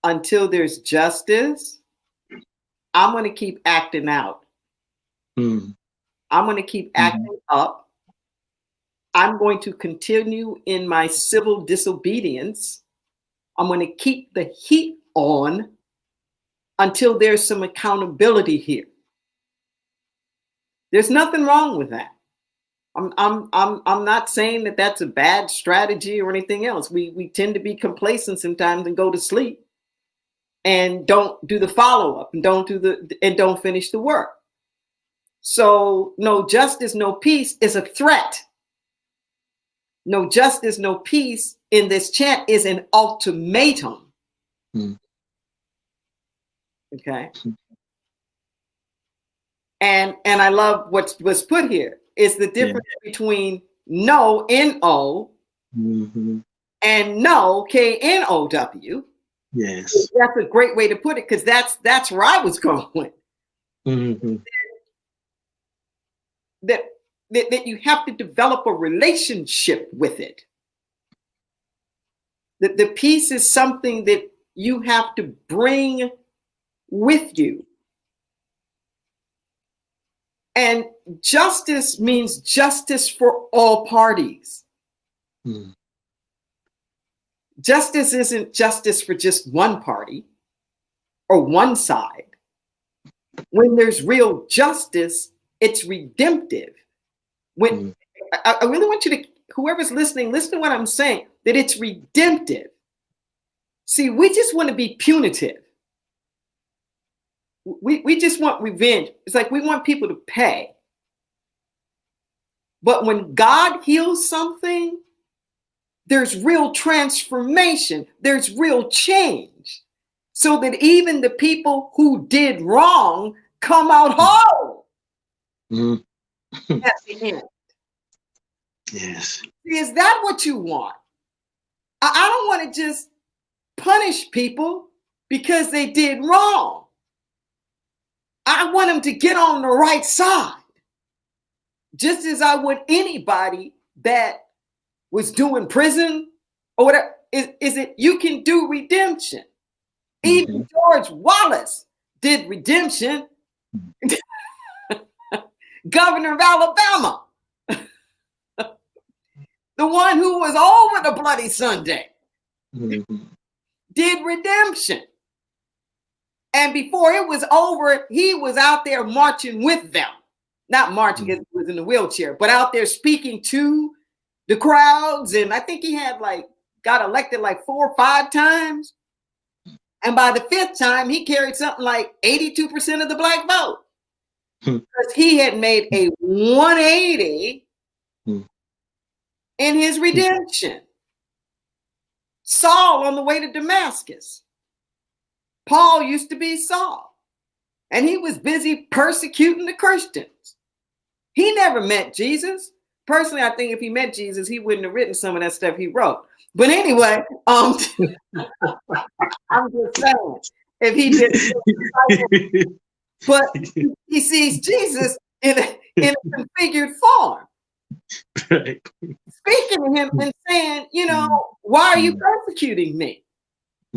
until there's justice, I'm going to keep acting out. I'm going to keep acting up. I'm going to continue in my civil disobedience. I'm going to keep the heat on until there's some accountability here. There's nothing wrong with that. I'm not saying that that's a bad strategy or anything else. We tend to be complacent sometimes and go to sleep and don't do the follow-up and don't finish the work. So no justice, no peace is a threat. No justice, no peace in this chant is an ultimatum. Okay. And I love what was put here is the difference between no, N-O, and no, K-N-O-W. Yes. That's a great way to put it, because that's where I was going. That you have to develop a relationship with it. That the peace is something that you have to bring with you. And justice means justice for all parties. Justice isn't justice for just one party or one side. When there's real justice, it's redemptive. When I really want you to, whoever's listening, listen to what I'm saying, that it's redemptive. See, we just want to be punitive. We just want revenge. It's like we want people to pay. But when God heals something, there's real transformation. There's real change. So that even the people who did wrong come out whole at the end. Yes. Is that what you want? I don't want to just punish people because they did wrong. I want them to get on the right side. Just as I would anybody that was doing prison or whatever. Is it you can do redemption? Even George Wallace did redemption. Governor of Alabama. The one who was over the Bloody Sunday did redemption. And before it was over, he was out there marching with them. Not marching because he was in the wheelchair, but out there speaking to the crowds. And I think he had got elected 4 or 5 times. And by the 5th time, he carried something like 82% of the black vote. Because he had made a 180 in his redemption. Saul on the way to Damascus. Paul used to be Saul. And he was busy persecuting the Christians. He never met Jesus. Personally, I think if he met Jesus, he wouldn't have written some of that stuff he wrote. But anyway, I'm just saying, if he did, but he sees Jesus in a configured form. Right. Speaking to him and saying, why are you persecuting me?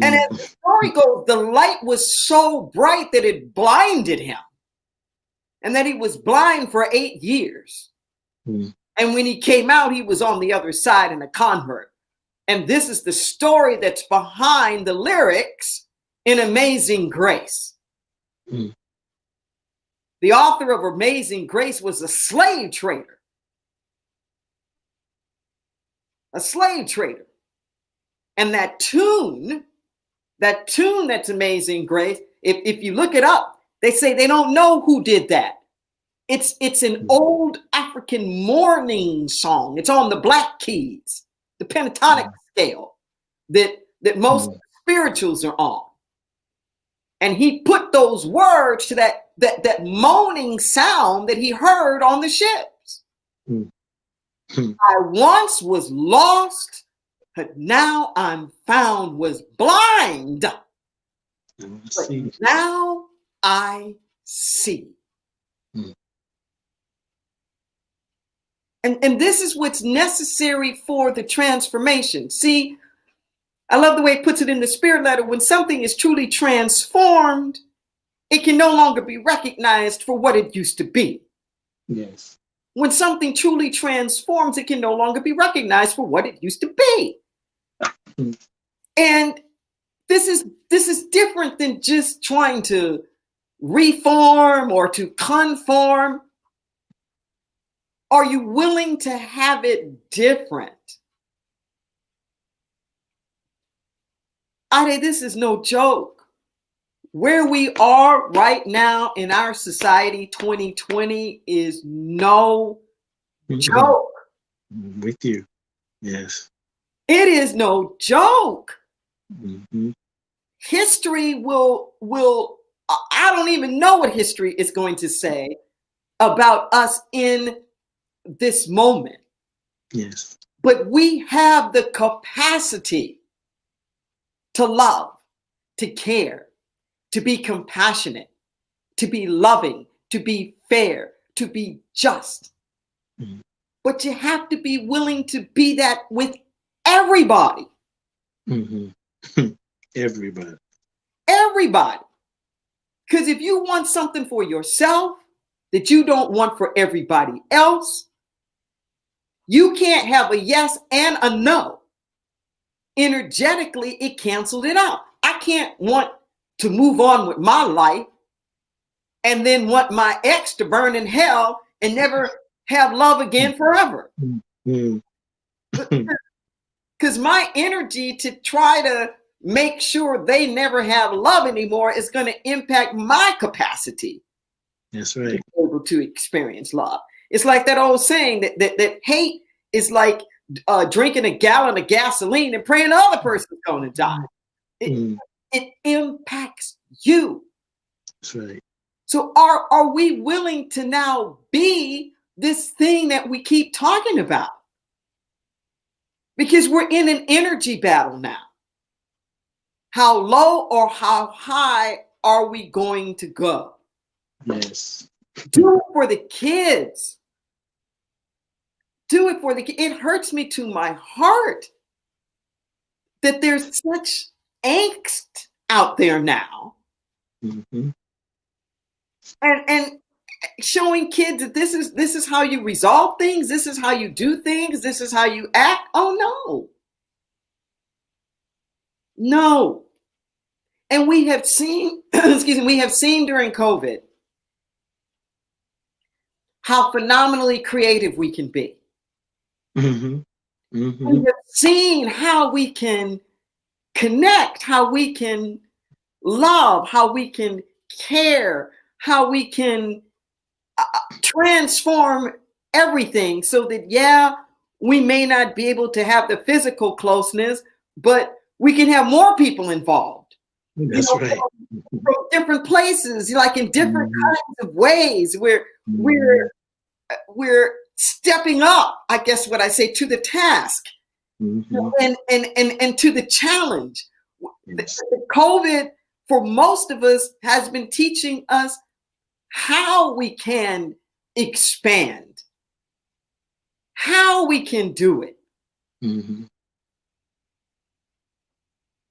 And as the story goes, the light was so bright that it blinded him. And that he was blind for 8 years. And when he came out, he was on the other side in a convert. And this is the story that's behind the lyrics in Amazing Grace. the author of Amazing Grace was a slave trader. A slave trader. And that tune that's Amazing Grace, if you look it up, they say they don't know who did that. It's an old African mourning song. It's on the black keys, the pentatonic scale that most spirituals are on. And he put those words to that moaning sound that he heard on the ships. I once was lost, but now I'm found, was blind, but now I see. And this is what's necessary for the transformation. See, I love the way it puts it in the spirit letter. When something is truly transformed, it can no longer be recognized for what it used to be. Yes. When something truly transforms, it can no longer be recognized for what it used to be. And this is different than just trying to reform or to conform. Are you willing to have it different? Ade, this is no joke. Where we are right now in our society, 2020, is no joke. With you. Yes. It is no joke. History will, I don't even know what history is going to say about us in this moment. Yes. But we have the capacity to love, to care, to be compassionate, to be loving, to be fair, to be just. But you have to be willing to be that with everybody. Everybody. Everybody. Because if you want something for yourself that you don't want for everybody else, you can't have a yes and a no. Energetically, it canceled it out. I can't want to move on with my life and then want my ex to burn in hell and never have love again forever. Because my energy to try to make sure they never have love anymore is going to impact my capacity. That's right. To be able to experience love. It's like that old saying that hate is like drinking a gallon of gasoline and praying the other person's going to die. It impacts you. That's right. So are we willing to now be this thing that we keep talking about? Because we're in an energy battle now. How low or how high are we going to go? Yes. Do it for the kids. Do it for the kids. It hurts me to my heart that there's such angst out there now. And showing kids that this is how you resolve things, this is how you do things, this is how you act. Oh no. No. And we have seen, we have seen during COVID how phenomenally creative we can be. We have seen how we can connect, how we can love, how we can care, how we can transform everything so that, yeah, we may not be able to have the physical closeness, but we can have more people involved. That's right. From different places, like in different kinds of ways, where we're stepping up, I guess what I say, to the task and to the challenge. Yes. COVID, for most of us, has been teaching us how we can expand, how we can do it.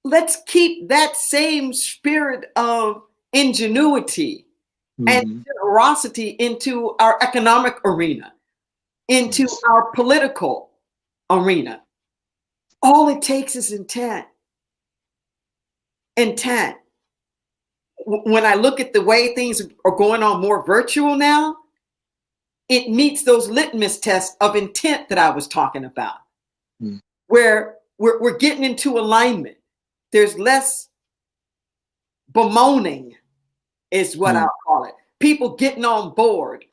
Let's keep that same spirit of ingenuity and generosity into our economic arena, into our political arena. All it takes is intent. when I look at the way things are going on more virtual now, it meets those litmus tests of intent that I was talking about, where we're getting into alignment. There's less bemoaning, is what I'll call it. People getting on board,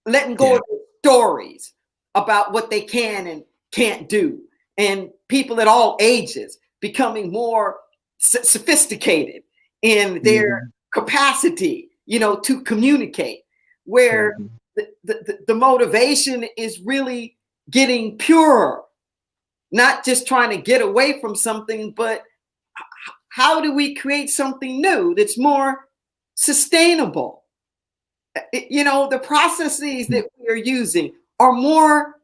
letting go of their stories about what they can and can't do, and people at all ages becoming more sophisticated in their capacity, to communicate, where the motivation is really getting purer, not just trying to get away from something, but how do we create something new that's more sustainable? The processes that we are using are more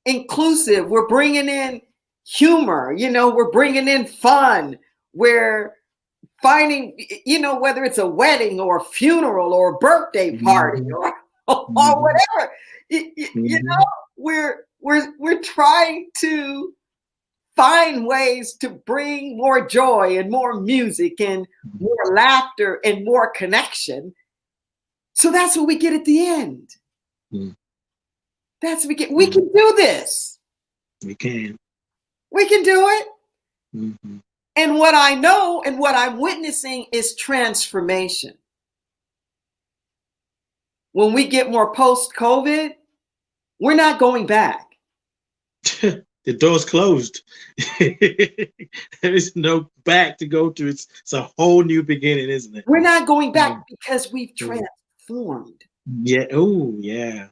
inclusive. We're bringing in humor, we're bringing in fun. We're finding, whether it's a wedding or a funeral or a birthday party or whatever, we're trying to find ways to bring more joy and more music and more laughter and more connection. So that's what we get at the end. That's what we get. We can do this. We can. We can do it. And what I know and what I'm witnessing is transformation. When we get more post-COVID, we're not going back. The door's closed. There is no back to go to. It's a whole new beginning, isn't it? We're not going back because we've transformed. Yeah. Oh, yeah.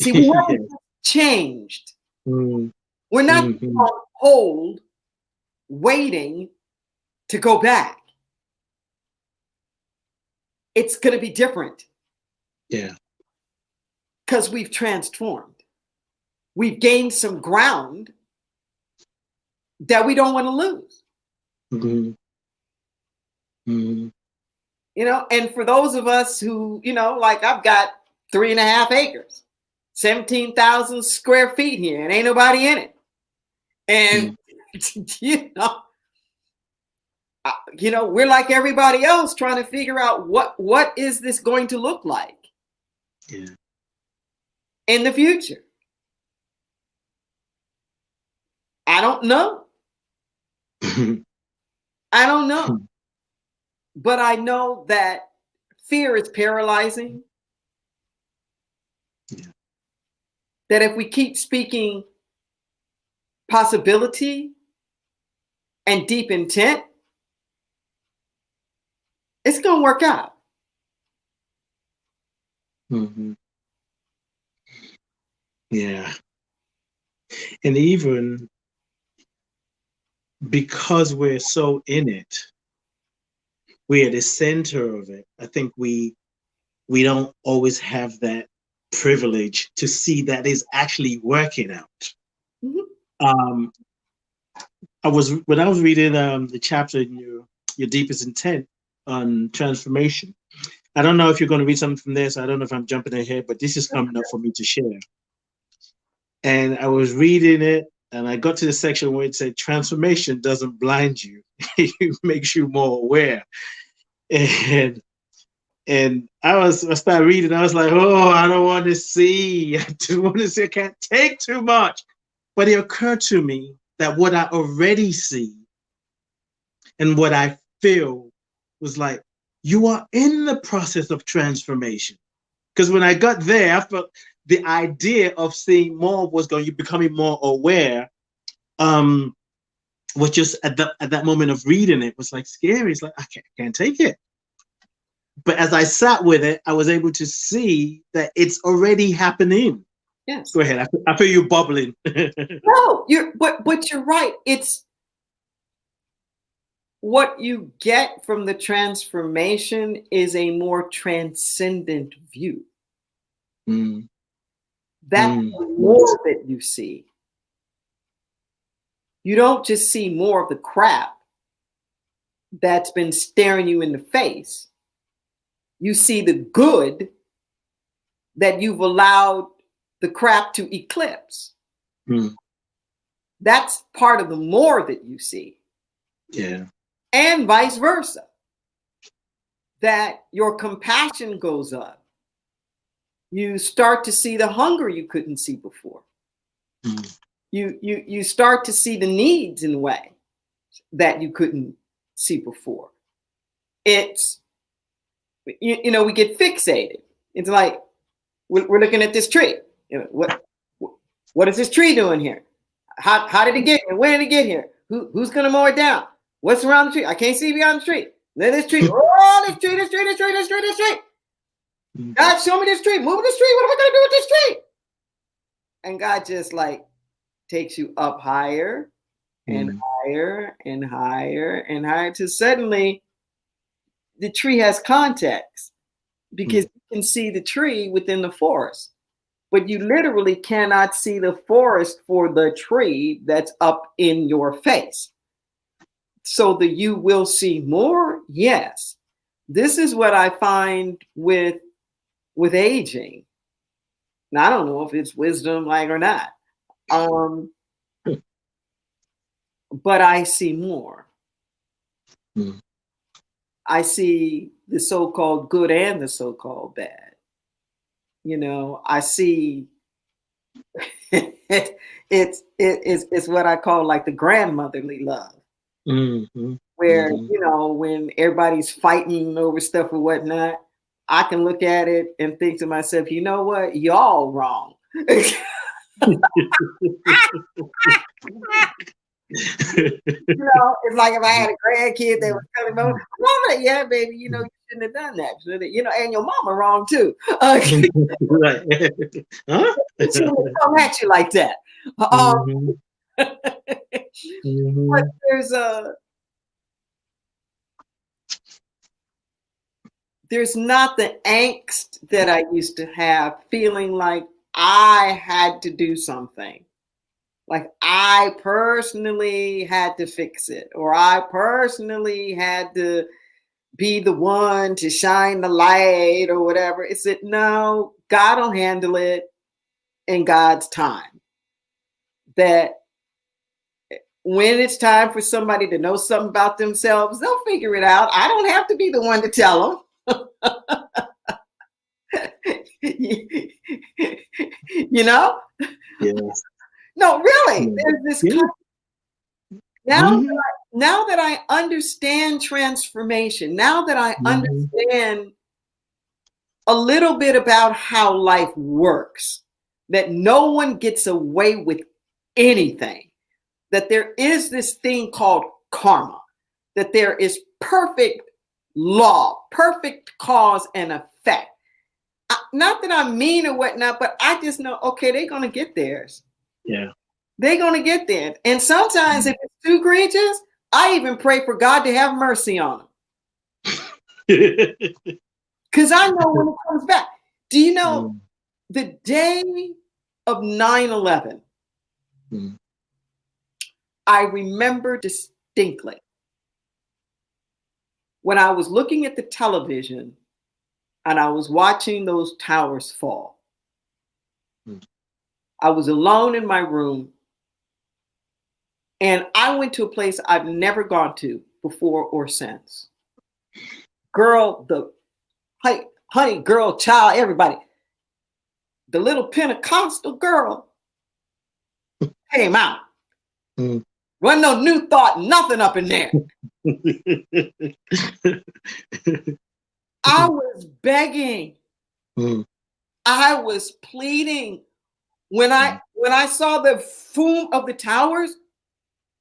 See, we haven't changed. We're not on hold, waiting to go back. It's going to be different. Yeah. Because we've transformed. We've gained some ground that we don't want to lose. And for those of us who, like I've got 3.5 acres, 17,000 square feet here, and ain't nobody in it. And, we're like everybody else trying to figure out what is this going to look like in the future. I don't know. I don't know. But I know that fear is paralyzing. That if we keep speaking possibility and deep intent, it's going to work out. Yeah. And even because we're so in it, we're at the center of it. I think we don't always have that privilege to see that is actually working out. When I was reading the chapter in your deepest intent on transformation, I don't know if you're going to read something from this. I don't know if I'm jumping ahead, but this is coming up for me to share. And I was reading it, and I got to the section where it said, transformation doesn't blind you. It makes you more aware. And I started reading, I was like, oh, I don't want to see. I don't want to see. I can't take too much. But it occurred to me that what I already see and what I feel was like, you are in the process of transformation. Because when I got there, I felt the idea of seeing more was going, you're becoming more aware. Was just at that moment of reading it was like scary. It's like, I can't take it. But as I sat with it, I was able to see that it's already happening. Yes. Go ahead. I feel you bubbling. No, but you're right. It's what you get from the transformation is a more transcendent view. That's more that you see. You don't just see more of the crap that's been staring you in the face. You see the good that you've allowed the crap to eclipse. That's part of the more that you see. Yeah. And vice versa. that your compassion goes up. You start to see the hunger you couldn't see before. Mm. You start to see the needs in a way that you couldn't see before. It's, you know, we get fixated. It's like, we're looking at this tree. You know, what is this tree doing here? How did it get here? When did it get here? Who's going to mow it down? What's around the tree? I can't see beyond the tree. Then this tree. Oh, this tree. God, show me this tree. Move this tree. What am I going to do with this tree? And God just like takes you up higher and higher and higher and higher till suddenly the tree has context, because you can see the tree within the forest, but you literally cannot see the forest for the tree that's up in your face. So the you will see more. Yes. This is what I find with aging. Now, I don't know if it's wisdom like or not. But I see more. I see the so-called good and the so-called bad. You know, I see it's what I call like the grandmotherly love. Where, you know, when everybody's fighting over stuff or whatnot, I can look at it and think to myself, you know what, y'all wrong. You know, it's like if I had a grandkid that was telling me, "Mama, yeah, baby, you know, you shouldn't have done that." So that, you know, and your mama wrong too. Right? Huh? She shouldn't come at you like that. But there's not the angst that I used to have, feeling like I had to do something. Like I personally had to fix it, or I personally had to be the one to shine the light or whatever. It's that no, God will handle it in God's time. That when it's time for somebody to know something about themselves, they'll figure it out. I don't have to be the one to tell them. You know? Yes. No, really. There's this now that I understand transformation, now that I understand a little bit about how life works, that no one gets away with anything, that there is this thing called karma, that there is perfect law, perfect cause and effect. Not that I'm mean or whatnot, but I just know, okay, they're going to get theirs. Yeah. They're going to get there. And sometimes if it's too egregious, I even pray for God to have mercy on them. Because I know when it comes back. Do you know the day of 9/11? I remember distinctly when I was looking at the television and I was watching those towers fall. I was alone in my room. And I went to a place I've never gone to before or since. Girl, honey, girl, child, everybody. The little Pentecostal girl came out. Wasn't no new thought, nothing up in there. I was begging. I was pleading. When I saw the boom of the towers,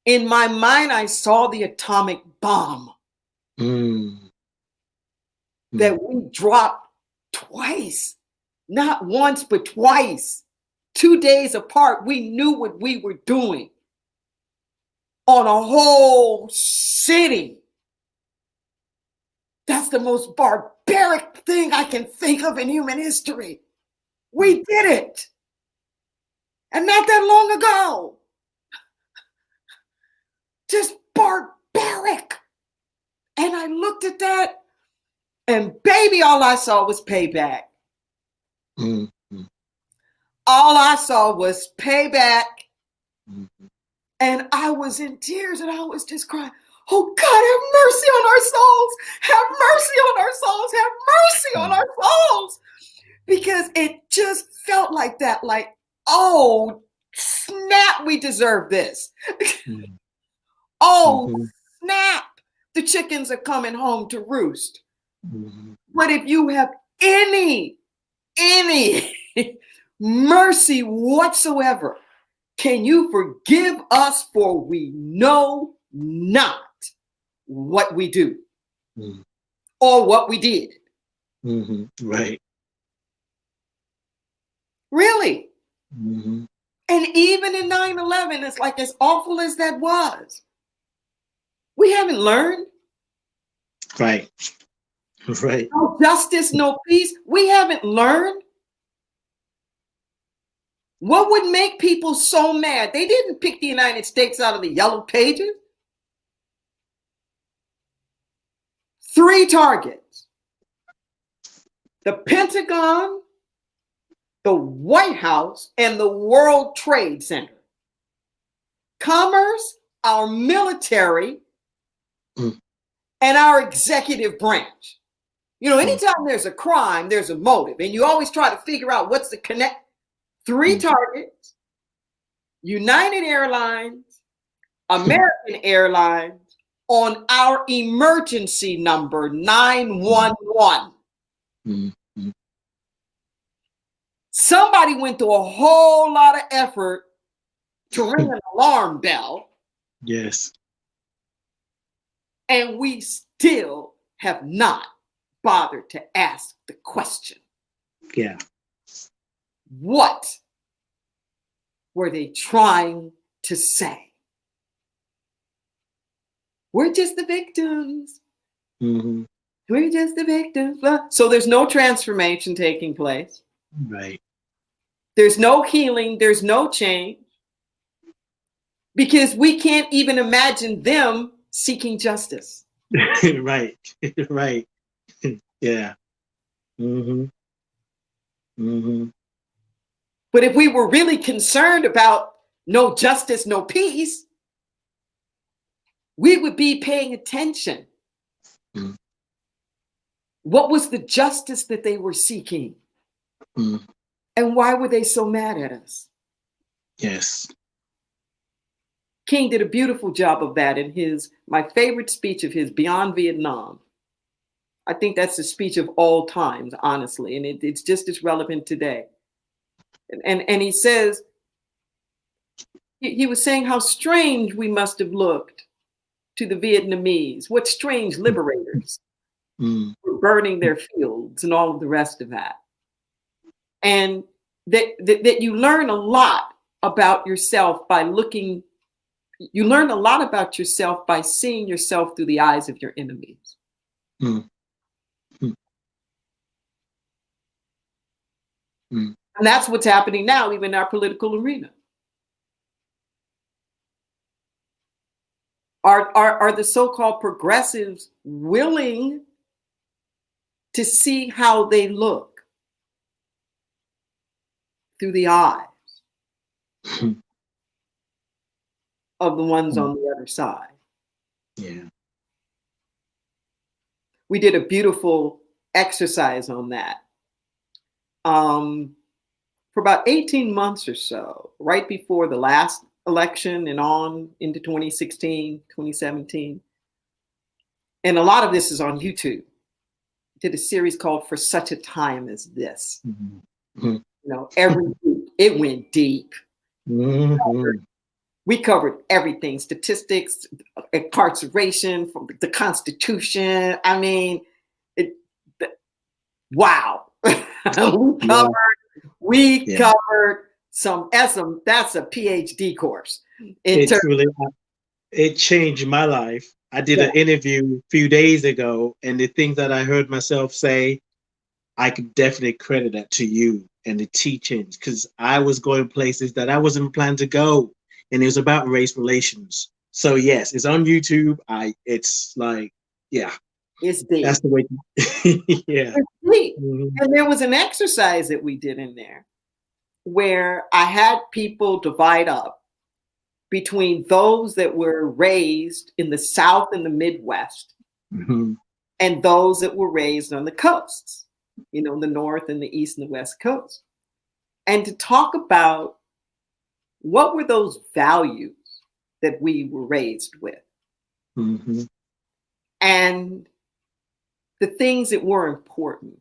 in my mind, I saw the atomic bomb that we dropped twice, not once, but twice, 2 days apart. We knew what we were doing on a whole city. That's the most barbaric thing I can think of in human history. We did it. And not that long ago. Just barbaric. And I looked at that, and baby, all I saw was payback. All I saw was payback. And I was in tears, and I was just crying. Oh God, have mercy on our souls. Have mercy on our souls. Have mercy on our souls. Because it just felt like that, like, oh, snap, we deserve this. Oh, snap, the chickens are coming home to roost. But if you have any mercy whatsoever, can you forgive us, for we know not what we do or what we did. Right. Really. And even in 9/11, it's like, as awful as that was, we haven't learned. Right. Right. No justice, no peace. We haven't learned. What would make people so mad? They didn't pick the United States out of the yellow pages. 3 targets: the Pentagon, the White House, and the World Trade Center. Commerce, our military, and our executive branch. You know, anytime there's a crime, there's a motive, and you always try to figure out what's the connect. 3 targets: United Airlines, American Airlines, on our emergency number 911. Somebody went through a whole lot of effort to ring an alarm bell. Yes. And we still have not bothered to ask the question. Yeah. What were they trying to say? We're just the victims. We're just the victims. So there's no transformation taking place. Right. There's no healing. There's no change. Because we can't even imagine them seeking justice. Right. Right. Yeah. But if we were really concerned about no justice, no peace, we would be paying attention. What was the justice that they were seeking? And why were they so mad at us? Yes. King did a beautiful job of that in my favorite speech of his, Beyond Vietnam. I think that's the speech of all times, honestly, and it's just as relevant today. And he says, he was saying how strange we must have looked to the Vietnamese. What strange liberators were burning their fields and all of the rest of that. And that you learn a lot about yourself by looking. You learn a lot about yourself by seeing yourself through the eyes of your enemies. And that's what's happening now, even in our political arena. Are the so-called progressives willing to see how they look through the eyes of the ones on the other side? Yeah. We did a beautiful exercise on that. For about 18 months or so, right before the last election and on into 2016, 2017. And a lot of this is on YouTube. Did a series called For Such a Time as This. You know, every week it went deep. We covered everything: statistics, incarceration, from the Constitution. I mean, wow. We covered that's a PhD course. It changed my life. I did an interview a few days ago, and the things that I heard myself say, I could definitely credit that to you and the teachings, because I was going places that I wasn't planning to go, and it was about race relations. So yes, it's on YouTube. It's like, yeah. It's deep. That's the way. Yeah. It's deep. And there was an exercise that we did in there where I had people divide up between those that were raised in the South and the Midwest and those that were raised on the coasts, the North and the East and the West Coast. And to talk about what were those values that we were raised with and the things that were important.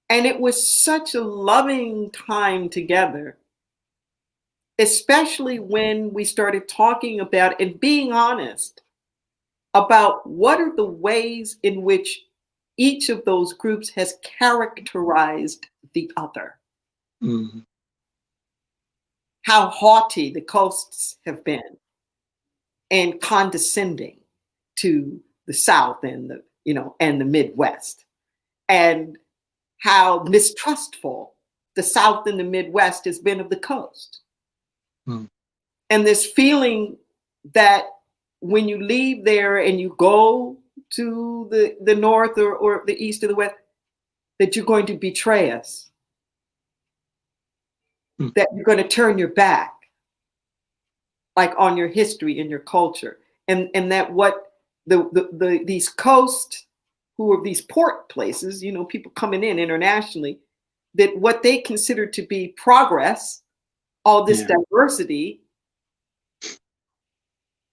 And it was such a loving time together, especially when we started talking about and being honest about what are the ways in which each of those groups has characterized the other. How haughty the coasts have been and condescending to the South and the Midwest, and how mistrustful the South and the Midwest has been of the coast. And this feeling that when you leave there and you go to the North or the East or the West, that you're going to betray us, that you're going to turn your back, like on your history and your culture, and that what these coast, who are these port places, people coming in internationally, that what they consider to be progress, all this diversity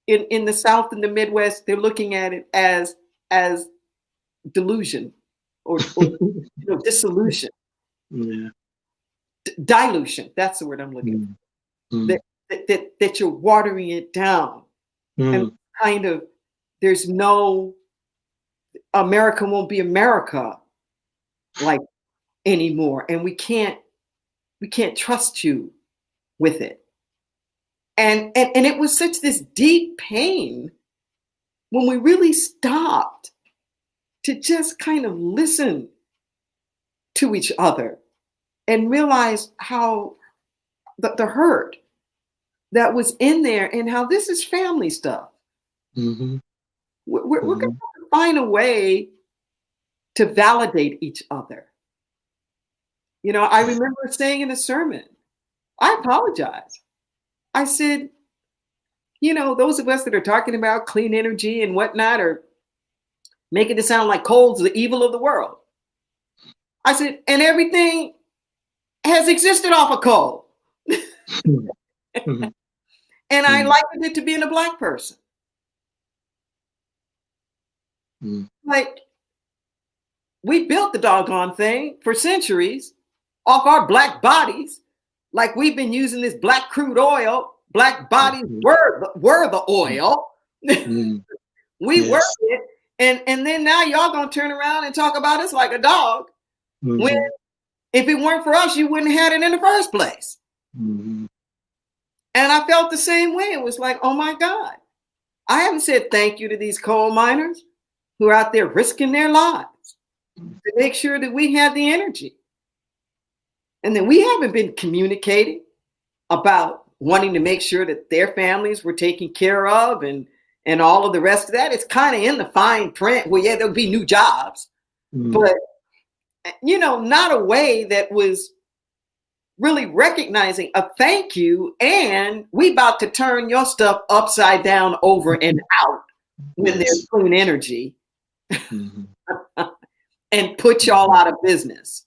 in the South and the Midwest, they're looking at it as delusion or dissolution. Dilution, that's the word I'm looking for. That you're watering it down. And kind of, there's no, America won't be America like anymore. And we can't trust you with it. And it was such this deep pain when we really stopped to just kind of listen to each other and realize how the hurt that was in there and how this is family stuff. We're going to find a way to validate each other. I remember saying in a sermon, I apologize. I said, those of us that are talking about clean energy and whatnot are making it sound like coal's the evil of the world. I said, and everything has existed off of coal. And I likened it to being a Black person. Like, we built the doggone thing for centuries off our Black bodies. Like, we've been using this Black crude oil. Black bodies were the oil. We were it. And then now y'all gonna turn around and talk about us like a dog. When if it weren't for us, you wouldn't have had it in the first place. And I felt the same way. It was like, oh my God, I haven't said thank you to these coal miners who are out there risking their lives to make sure that we have the energy. And then we haven't been communicating about wanting to make sure that their families were taken care of and all of the rest of that. It's kind of in the fine print. Well, yeah, there'll be new jobs, but not a way that was really recognizing a thank you. And we about to turn your stuff upside down, over and out when there's clean energy and put y'all out of business.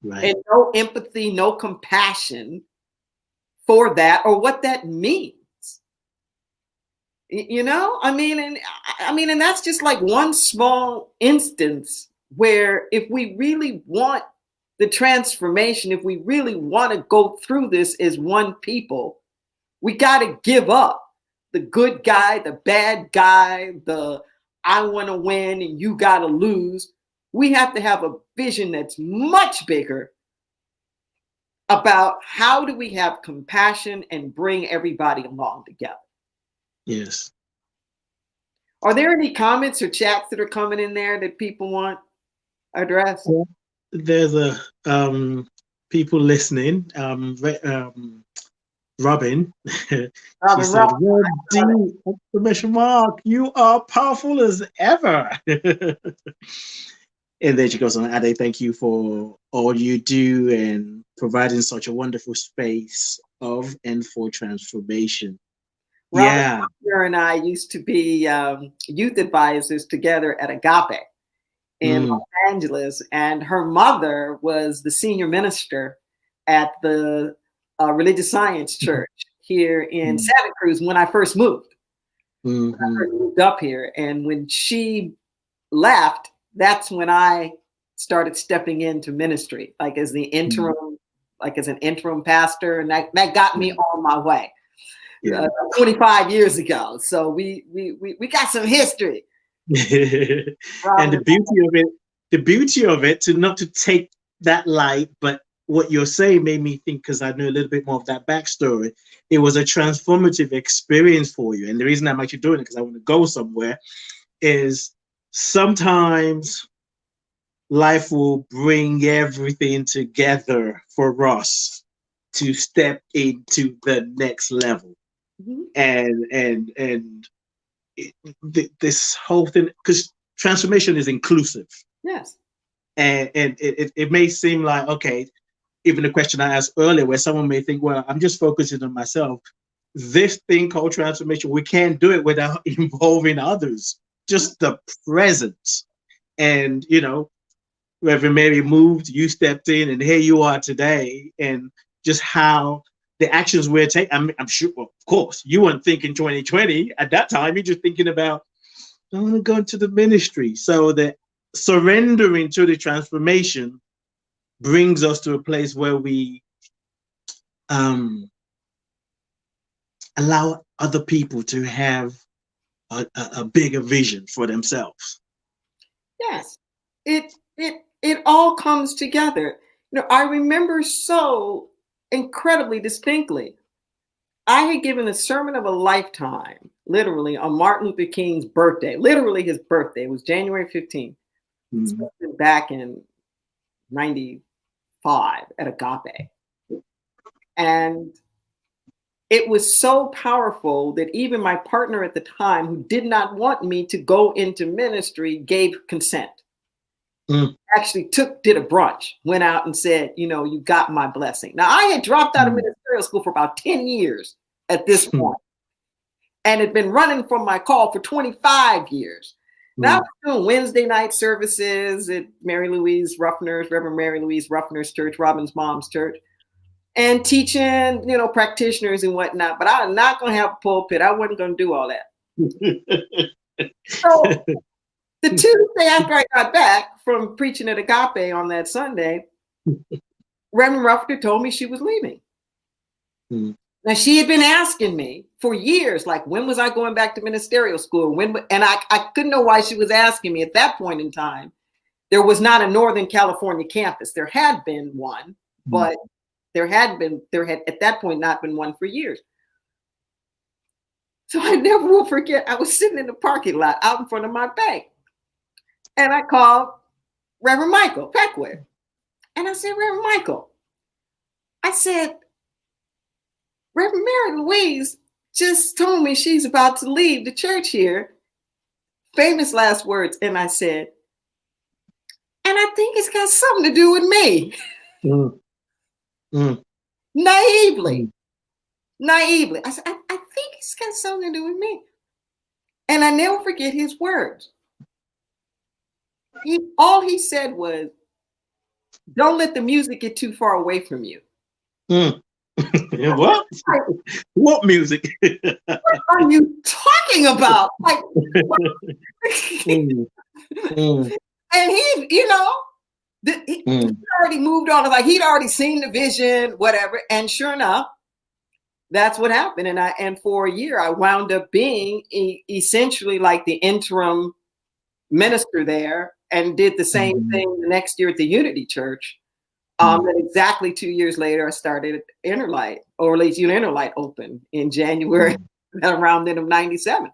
And no empathy, no compassion for that or what that means. And that's just like one small instance where if we really want the transformation, if we really want to go through this as one people, we got to give up the good guy, the bad guy, the I want to win and you got to lose. We have to have a vision that's much bigger about how do we have compassion and bring everybody along together. Yes. Are there any comments or chats that are coming in there that people want addressed? Well, there's people listening. Robin, she said, "Well, D, exclamation mark, you are powerful as ever." And then she goes on, Ade, thank you for all you do and providing such a wonderful space of and for transformation. Robert Yeah. and I used to be youth advisors together at Agape in Los Angeles, and her mother was the senior minister at the religious science church here in Santa Cruz when I first moved. When I first moved up here, and when she left, that's when I started stepping into ministry, like as the interim, like as an interim pastor, and that got me on my way. 25 years ago. So we got some history. And the beauty of it, to not to take that light, but what you're saying made me think, because I know a little bit more of that backstory. It was a transformative experience for you. And the reason I'm actually doing it, because I want to go somewhere, is sometimes life will bring everything together for us to step into the next level. And this whole thing, because transformation is inclusive. Yes. And it may seem like, okay, even the question I asked earlier, where someone may think, well, I'm just focusing on myself. This thing called transformation, we can't do it without involving others. Just the presence. And, you know, Reverend Mary moved, you stepped in, and here you are today. And just how the actions we're taking, I'm sure, well, of course, you weren't thinking 2020 at that time. You're just thinking about, I want to go into the ministry. So that surrendering to the transformation brings us to a place where we allow other people to have a bigger vision for themselves. Yes, it all comes together. You know, I remember so incredibly distinctly. I had given a sermon of a lifetime, literally, on Martin Luther King's birthday. Literally, his birthday. It was January 15th. Back in 95 at Agape. And it was so powerful that even my partner at the time, who did not want me to go into ministry, gave consent. Actually did a brunch, went out and said, you know, you got my blessing. Now, I had dropped out of ministerial school for about 10 years at this point, and had been running from my call for 25 years. Now I was doing Wednesday night services at Mary Louise Ruffner's, Reverend Mary Louise Ruffner's church, Robin's mom's church, and teaching, you know, practitioners and whatnot. But I was not going to have a pulpit. I wasn't going to do all that. So the Tuesday after I got back from preaching at Agape on that Sunday, Reverend Ruffner told me she was leaving. Now, she had been asking me for years, like, when was I going back to ministerial school? And I couldn't know why she was asking me at that point in time. There was not a Northern California campus. There had been one, but there had at that point not been one for years. So I never will forget, I was sitting in the parking lot out in front of my bank. And I called Reverend Michael Peckwood. And I said, Reverend Michael, I said, Reverend Mary Louise just told me she's about to leave the church here. Famous last words. And I said, and I think it's got something to do with me. Naively. I said, I think it's got something to do with me. And I never forget his words. All he said was, don't let the music get too far away from you. What? What music? What are you talking about? Like, and he, you know, he already moved on. Like, he'd already seen the vision, whatever. And sure enough, that's what happened. And for a year, I wound up being essentially like the interim minister there, and did the same thing the next year at the Unity Church. And exactly 2 years later, I started at Interlight, or at least Interlight opened in January around then of 97.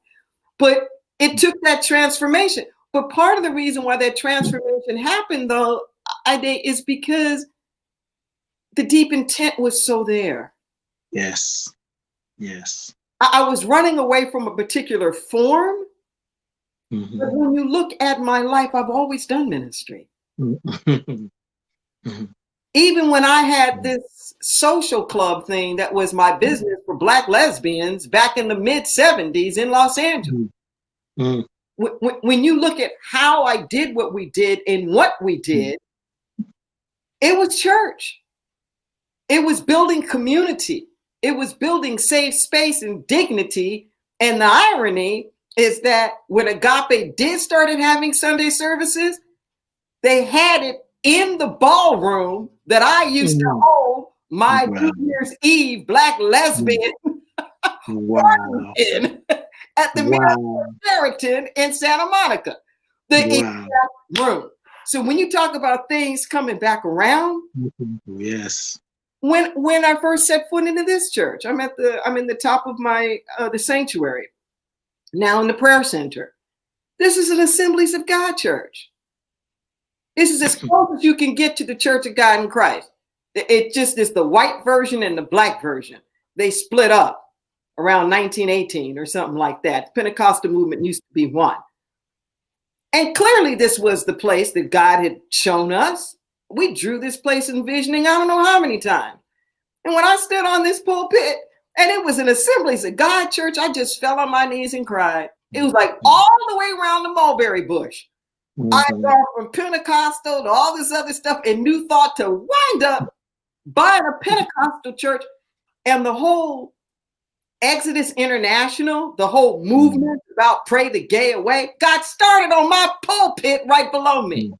But it took that transformation. But part of the reason why that transformation happened, though, Ade, is because the deep intent was so there. Yes. Yes. I was running away from a particular form. But when you look at my life, I've always done ministry. Even when I had this social club thing that was my business for Black lesbians back in the mid-70s in Los Angeles. Mm. When you look at how I did what we did and what we did, it was church. It was building community. It was building safe space and dignity. And the irony is that when Agape did started having Sunday services, they had it in the ballroom that I used to hold my New Year's Eve Black lesbian in at the Sheraton in Santa Monica, the exact room. So when you talk about things coming back around, yes. When I first set foot into this church, I'm in the top of my the sanctuary, now in the prayer center. This is an Assemblies of God church. This is as close as you can get to the Church of God in Christ. It just is the white version and the black version. They split up around 1918 or something like that. The Pentecostal movement used to be one. And clearly this was the place that God had shown us. We drew this place envisioning I don't know how many times. And when I stood on this pulpit and it was an Assemblies of God church, I just fell on my knees and cried. It was like all the way around the mulberry bush. I gone from Pentecostal to all this other stuff and new thought to wind up buying a Pentecostal church, and the whole Exodus International, the whole movement about pray the gay away, got started on my pulpit right below me.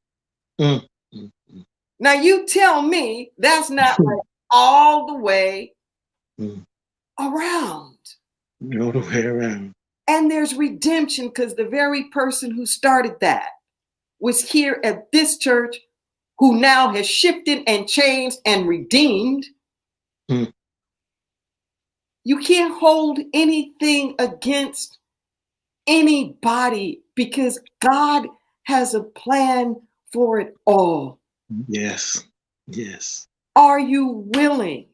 Now you tell me that's not like all the way around. All the way around. And there's redemption because the very person who started that was here at this church, who now has shifted and changed and redeemed. You can't hold anything against anybody because God has a plan for it all. Yes. Yes. Are you willing?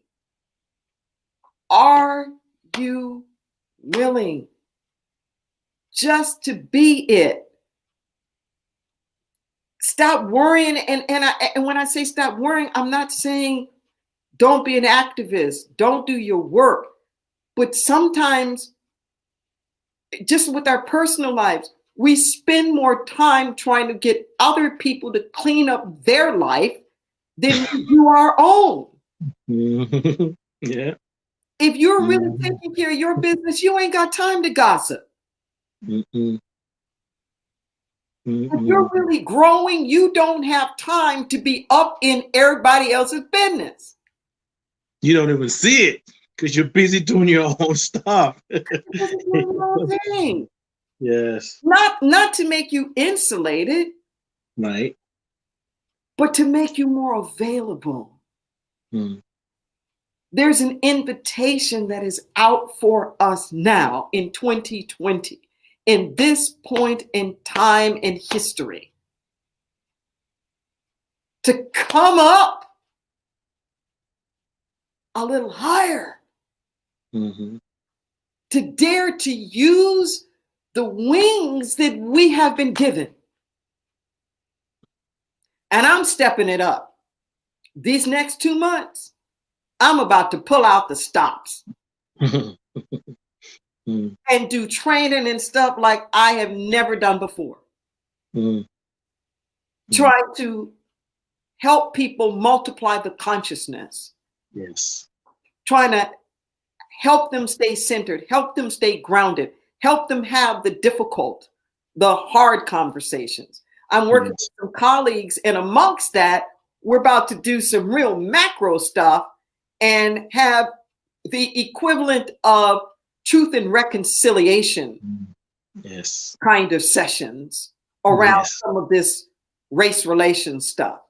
Are you willing just to be it? Stop worrying. And when I say stop worrying, I'm not saying don't be an activist, don't do your work. But sometimes, just with our personal lives, we spend more time trying to get other people to clean up their life than we do our own. Yeah. If you're really taking care of your business, you ain't got time to gossip. If you're really growing, you don't have time to be up in everybody else's business. You don't even see it because you're busy doing your own stuff. Yes. Not to make you insulated, right, but to make you more available. There's an invitation that is out for us now in 2020, in this point in time in history, to come up a little higher, to dare to use the wings that we have been given. And I'm stepping it up. These next 2 months, I'm about to pull out the stops and do training and stuff like I have never done before. Try to help people multiply the consciousness. Yes. Trying to help them stay centered, help them stay grounded, help them have the difficult, the hard conversations. I'm working with some colleagues, and amongst that, we're about to do some real macro stuff and have the equivalent of truth and reconciliation kind of sessions around some of this race relations stuff.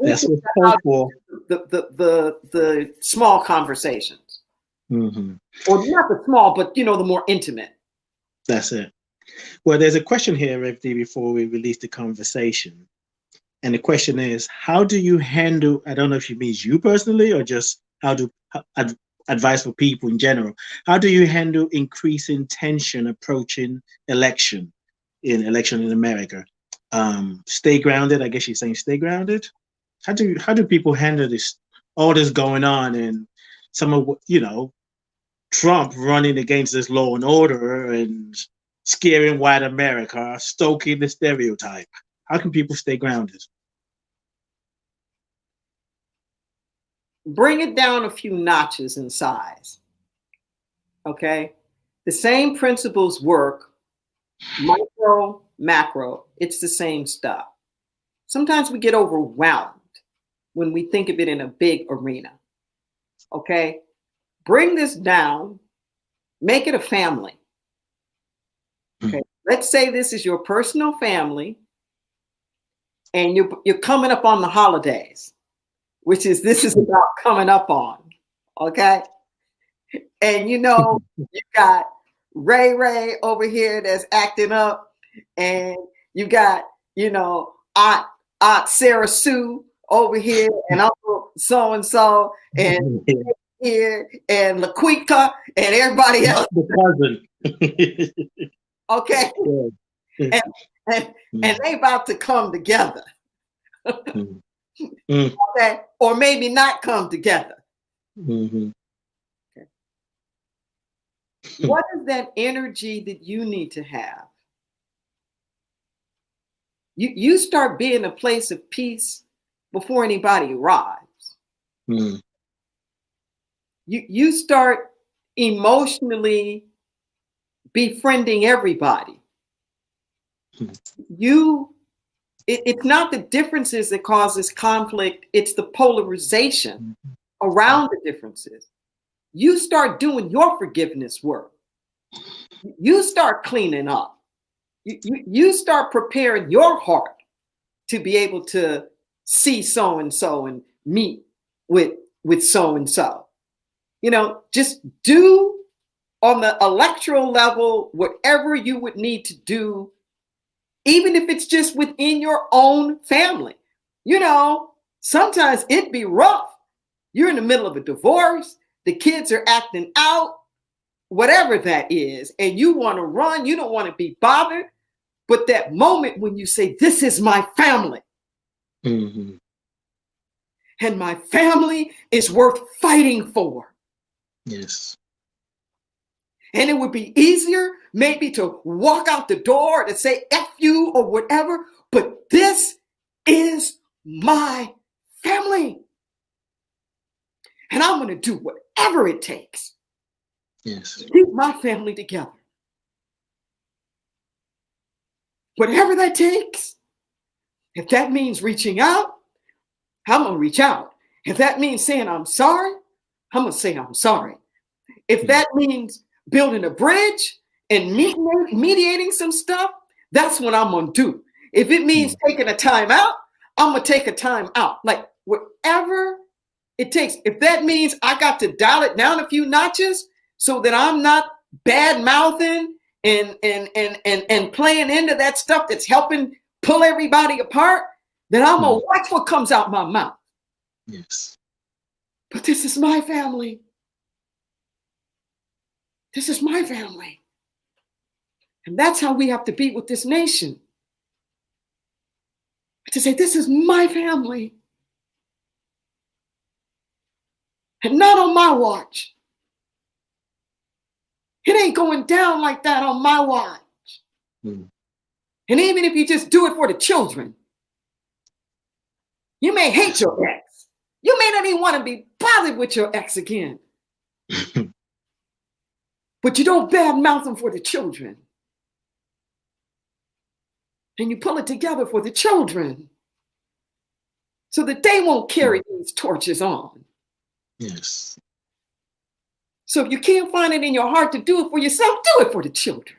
That's what's helpful. The small conversations, or not the small, but the more intimate. That's it. Well, there's a question here, RevD, before we release the conversation, and the question is, how do you handle? I don't know if she means you personally or just how do advice for people in general. How do you handle increasing tension approaching election in America? stay grounded. I guess you're saying stay grounded. How do people handle this, all this going on, and some of what, Trump running against this law and order and scaring white America, stoking the stereotype? How can people stay grounded? Bring it down a few notches in size. Okay? The same principles work, micro, macro. It's the same stuff. Sometimes we get overwhelmed when we think of it in a big arena. Okay? Bring this down, make it a family. Okay? Let's say this is your personal family, and you're coming up on the holidays, which is, this is about coming up on, okay? And you got Ray over here that's acting up, and you got, Aunt Sarah Sue over here, and Uncle so-and-so, and here, and LaQuica, and everybody else. The cousin. Okay? And they about to come together. Okay? Or maybe not come together. Mm-hmm. Okay. What is that energy that you need to have? You start being a place of peace before anybody arrives. Mm. You start emotionally befriending everybody. It's not the differences that causes conflict, it's the polarization around the differences. You start doing your forgiveness work. You start cleaning up. You start preparing your heart to be able to see so-and-so and meet with so-and-so. Just do on the electoral level whatever you would need to do, even if it's just within your own family. Sometimes it'd be rough. You're in the middle of a divorce, the kids are acting out, whatever that is, and you want to run, you don't want to be bothered. But that moment when you say, this is my family, mm-hmm. and my family is worth fighting for. Yes. And it would be easier maybe to walk out the door to say F you or whatever, but this is my family. And I'm going to do whatever it takes to keep my family together. Whatever that takes. If that means reaching out, I'm going to reach out. If that means saying I'm sorry, I'm going to say I'm sorry. If that means building a bridge and mediating some stuff, that's what I'm going to do. If it means taking a time out, I'm going to take a time out. Like whatever it takes. If that means I got to dial it down a few notches so that I'm not bad mouthing and playing into that stuff that's helping pull everybody apart, then I'm going to watch what comes out my mouth. Yes. But this is my family. This is my family. And that's how we have to be with this nation. To say, this is my family. And not on my watch. It ain't going down like that on my watch. And even if you just do it for the children, you may hate your ex. You may not even want to be bothered with your ex again. But you don't badmouth them for the children. And you pull it together for the children so that they won't carry these torches on. Yes. So if you can't find it in your heart to do it for yourself, do it for the children.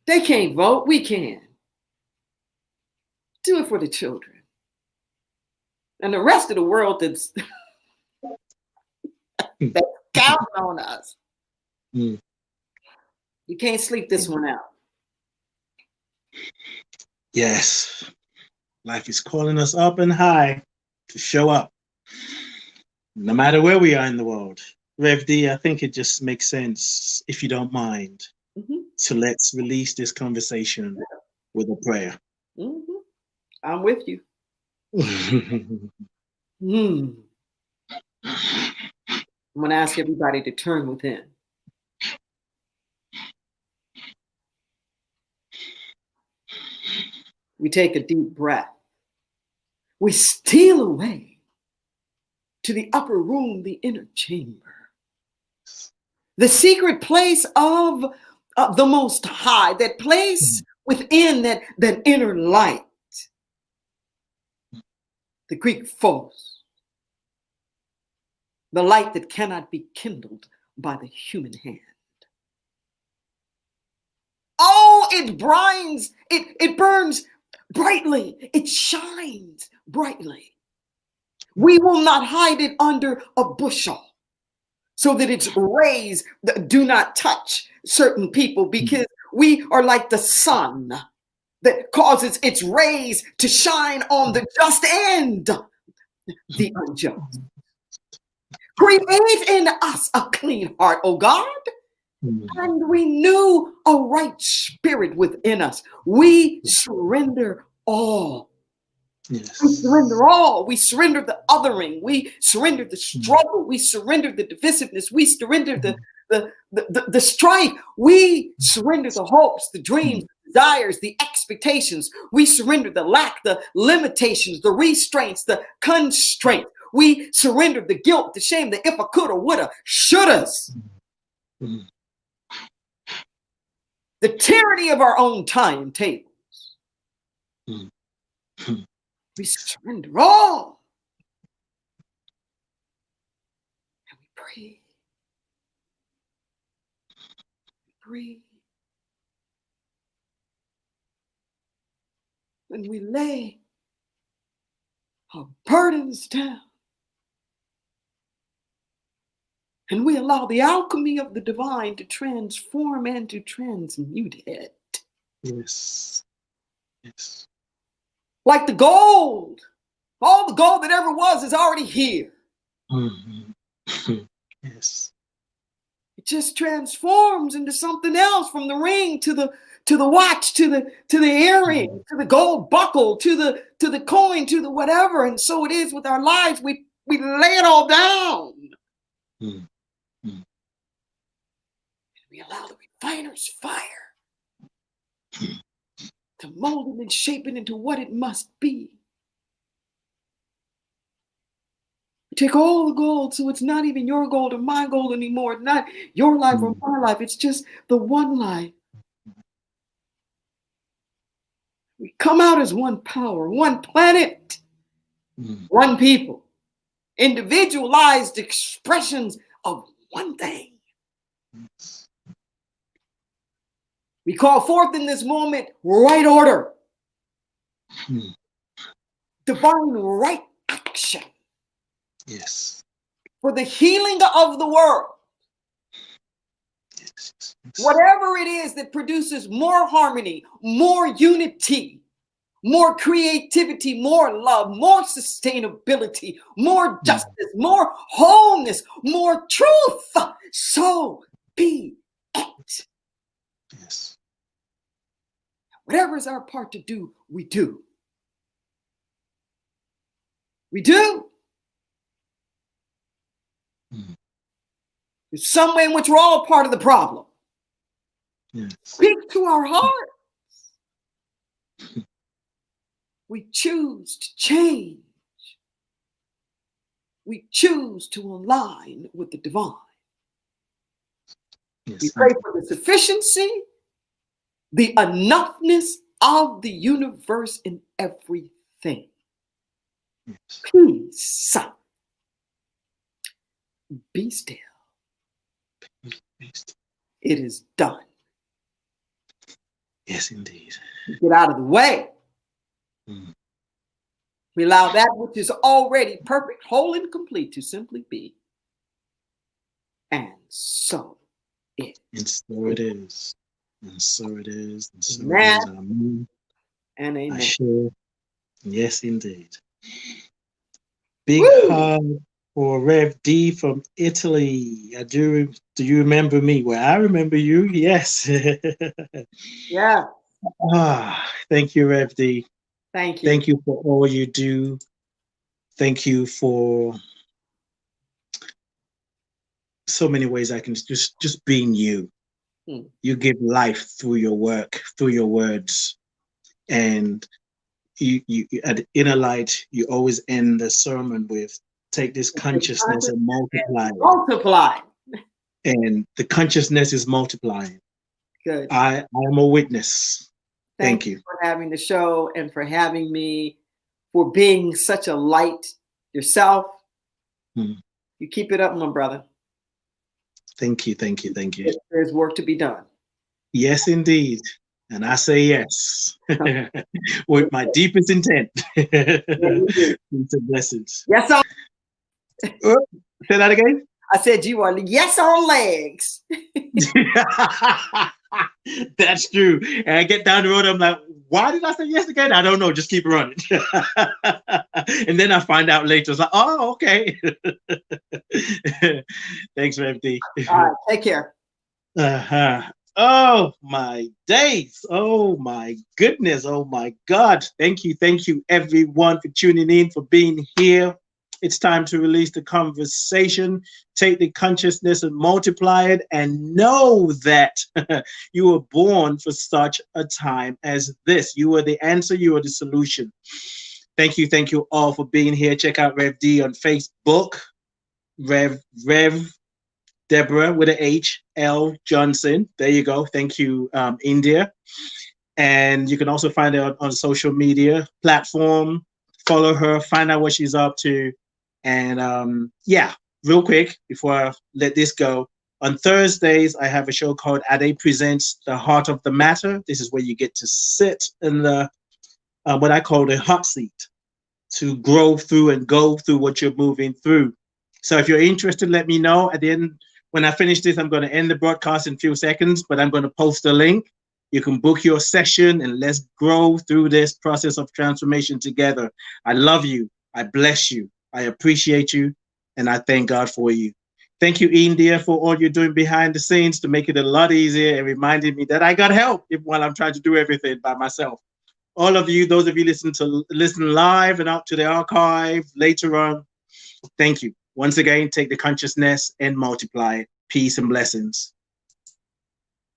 They can't vote, we can. Do it for the children. And the rest of the world that's counting on us. You can't sleep this one out. Yes. Life is calling us up and high to show up, no matter where we are in the world. Rev D, I think it just makes sense, if you don't mind. So let's release this conversation with a prayer. Mm-hmm. I'm with you. I'm going to ask everybody to turn within. We take a deep breath. We steal away to the upper room, the inner chamber, the secret place of the Most High, that place within that inner light, the Greek phos, the light that cannot be kindled by the human hand. Oh, it burns, it burns brightly, it shines brightly. We will not hide it under a bushel so that its rays do not touch certain people, because we are like the sun that causes its rays to shine on the just and the unjust. Create in us a clean heart, O God, and renew a right spirit within us. We surrender all. Yes. We surrender all. We surrender the othering. We surrender the struggle. We surrender the divisiveness. We surrender the strife. We surrender the hopes, the dreams, the desires, the expectations. We surrender the lack, the limitations, the restraints, the constraints. We surrender the guilt, the shame, the if I coulda, woulda, shouldas. The tyranny of our own timetables. We surrender all. And we breathe. Breathe. And we lay our burdens down. And we allow the alchemy of the divine to transform and to transmute it. Yes. Yes. Like the gold. All the gold that ever was is already here. Yes. It just transforms into something else, from the ring to the watch, to the earring, to the gold buckle, to the coin, to the whatever. And so it is with our lives. We lay it all down. We allow the refiner's fire to mold it and shape it into what it must be. We take all the gold, so it's not even your gold or my gold anymore. It's not your life or my life. It's just the one life. We come out as one power, one planet, one people, individualized expressions of one thing. We call forth in this moment right order, divine right action. Yes. For the healing of the world. Yes. Whatever it is that produces more harmony, more unity, more creativity, more love, more sustainability, more justice, more wholeness, more truth, so be it. Yes. Whatever is our part to do, we do. We do. There's some way in which we're all part of the problem. Yes. Speak to our hearts. We choose to change. We choose to align with the divine. Yes. We pray for the sufficiency, the enoughness of the universe in everything. Yes. Peace. Be still. It is done. Yes, indeed. Get out of the way. We allow that which is already perfect, whole, and complete to simply be. And so it. And so it is. And so it is. And so Amen. it is. Amen. And amen. I share. Yes, indeed. Big Woo! hug for Rev D from Italy. Do you remember me? Well, I remember you. Yes. Yeah. Thank you, Rev D. Thank you. Thank you for all you do. Thank you for so many ways I can just being you. You give life through your work, through your words. And you at Inner Light, you always end the sermon with take this consciousness and multiply it. Multiply. And the consciousness is multiplying. Good. I am a witness. Thank you for having the show and for having me, for being such a light yourself. You keep it up, my brother. Thank you. Thank you. Thank you. There's work to be done. Yes, indeed. And I say yes with my deepest intent. Peace and blessings. Yes, say that again. I said you are yes on legs. That's true. And I get down the road, I'm like, why did I say yes again? I don't know. Just keep running. And then I find out later. It's like, oh, okay. Thanks, Rev D. All right, take care. Oh my days. Oh my goodness. Oh my God. Thank you, everyone, for tuning in, for being here. It's time to release the conversation, take the consciousness and multiply it, and know that you were born for such a time as this. You are the answer, you are the solution. Thank you all for being here. Check out Rev D on Facebook, RevDeborah with an H, L Johnson. There you go. Thank you, India. And you can also find her on social media platform. Follow her, find out what she's up to. And yeah, real quick before I let this go, on Thursdays I have a show called Ade Presents The Heart of the Matter. This is where you get to sit in the what I call the hot seat to grow through and go through what you're moving through. So if you're interested, let me know. At the end, when I finish this, I'm going to end the broadcast in a few seconds, but I'm going to post a link. You can book your session and let's grow through this process of transformation together. I love you. I bless you. I appreciate you. And I thank God for you. Thank you, India, for all you're doing behind the scenes to make it a lot easier and reminding me that I got help while I'm trying to do everything by myself. All of you, those of you listen live and out to the archive later on, thank you. Once again, take the consciousness and multiply it. Peace and blessings.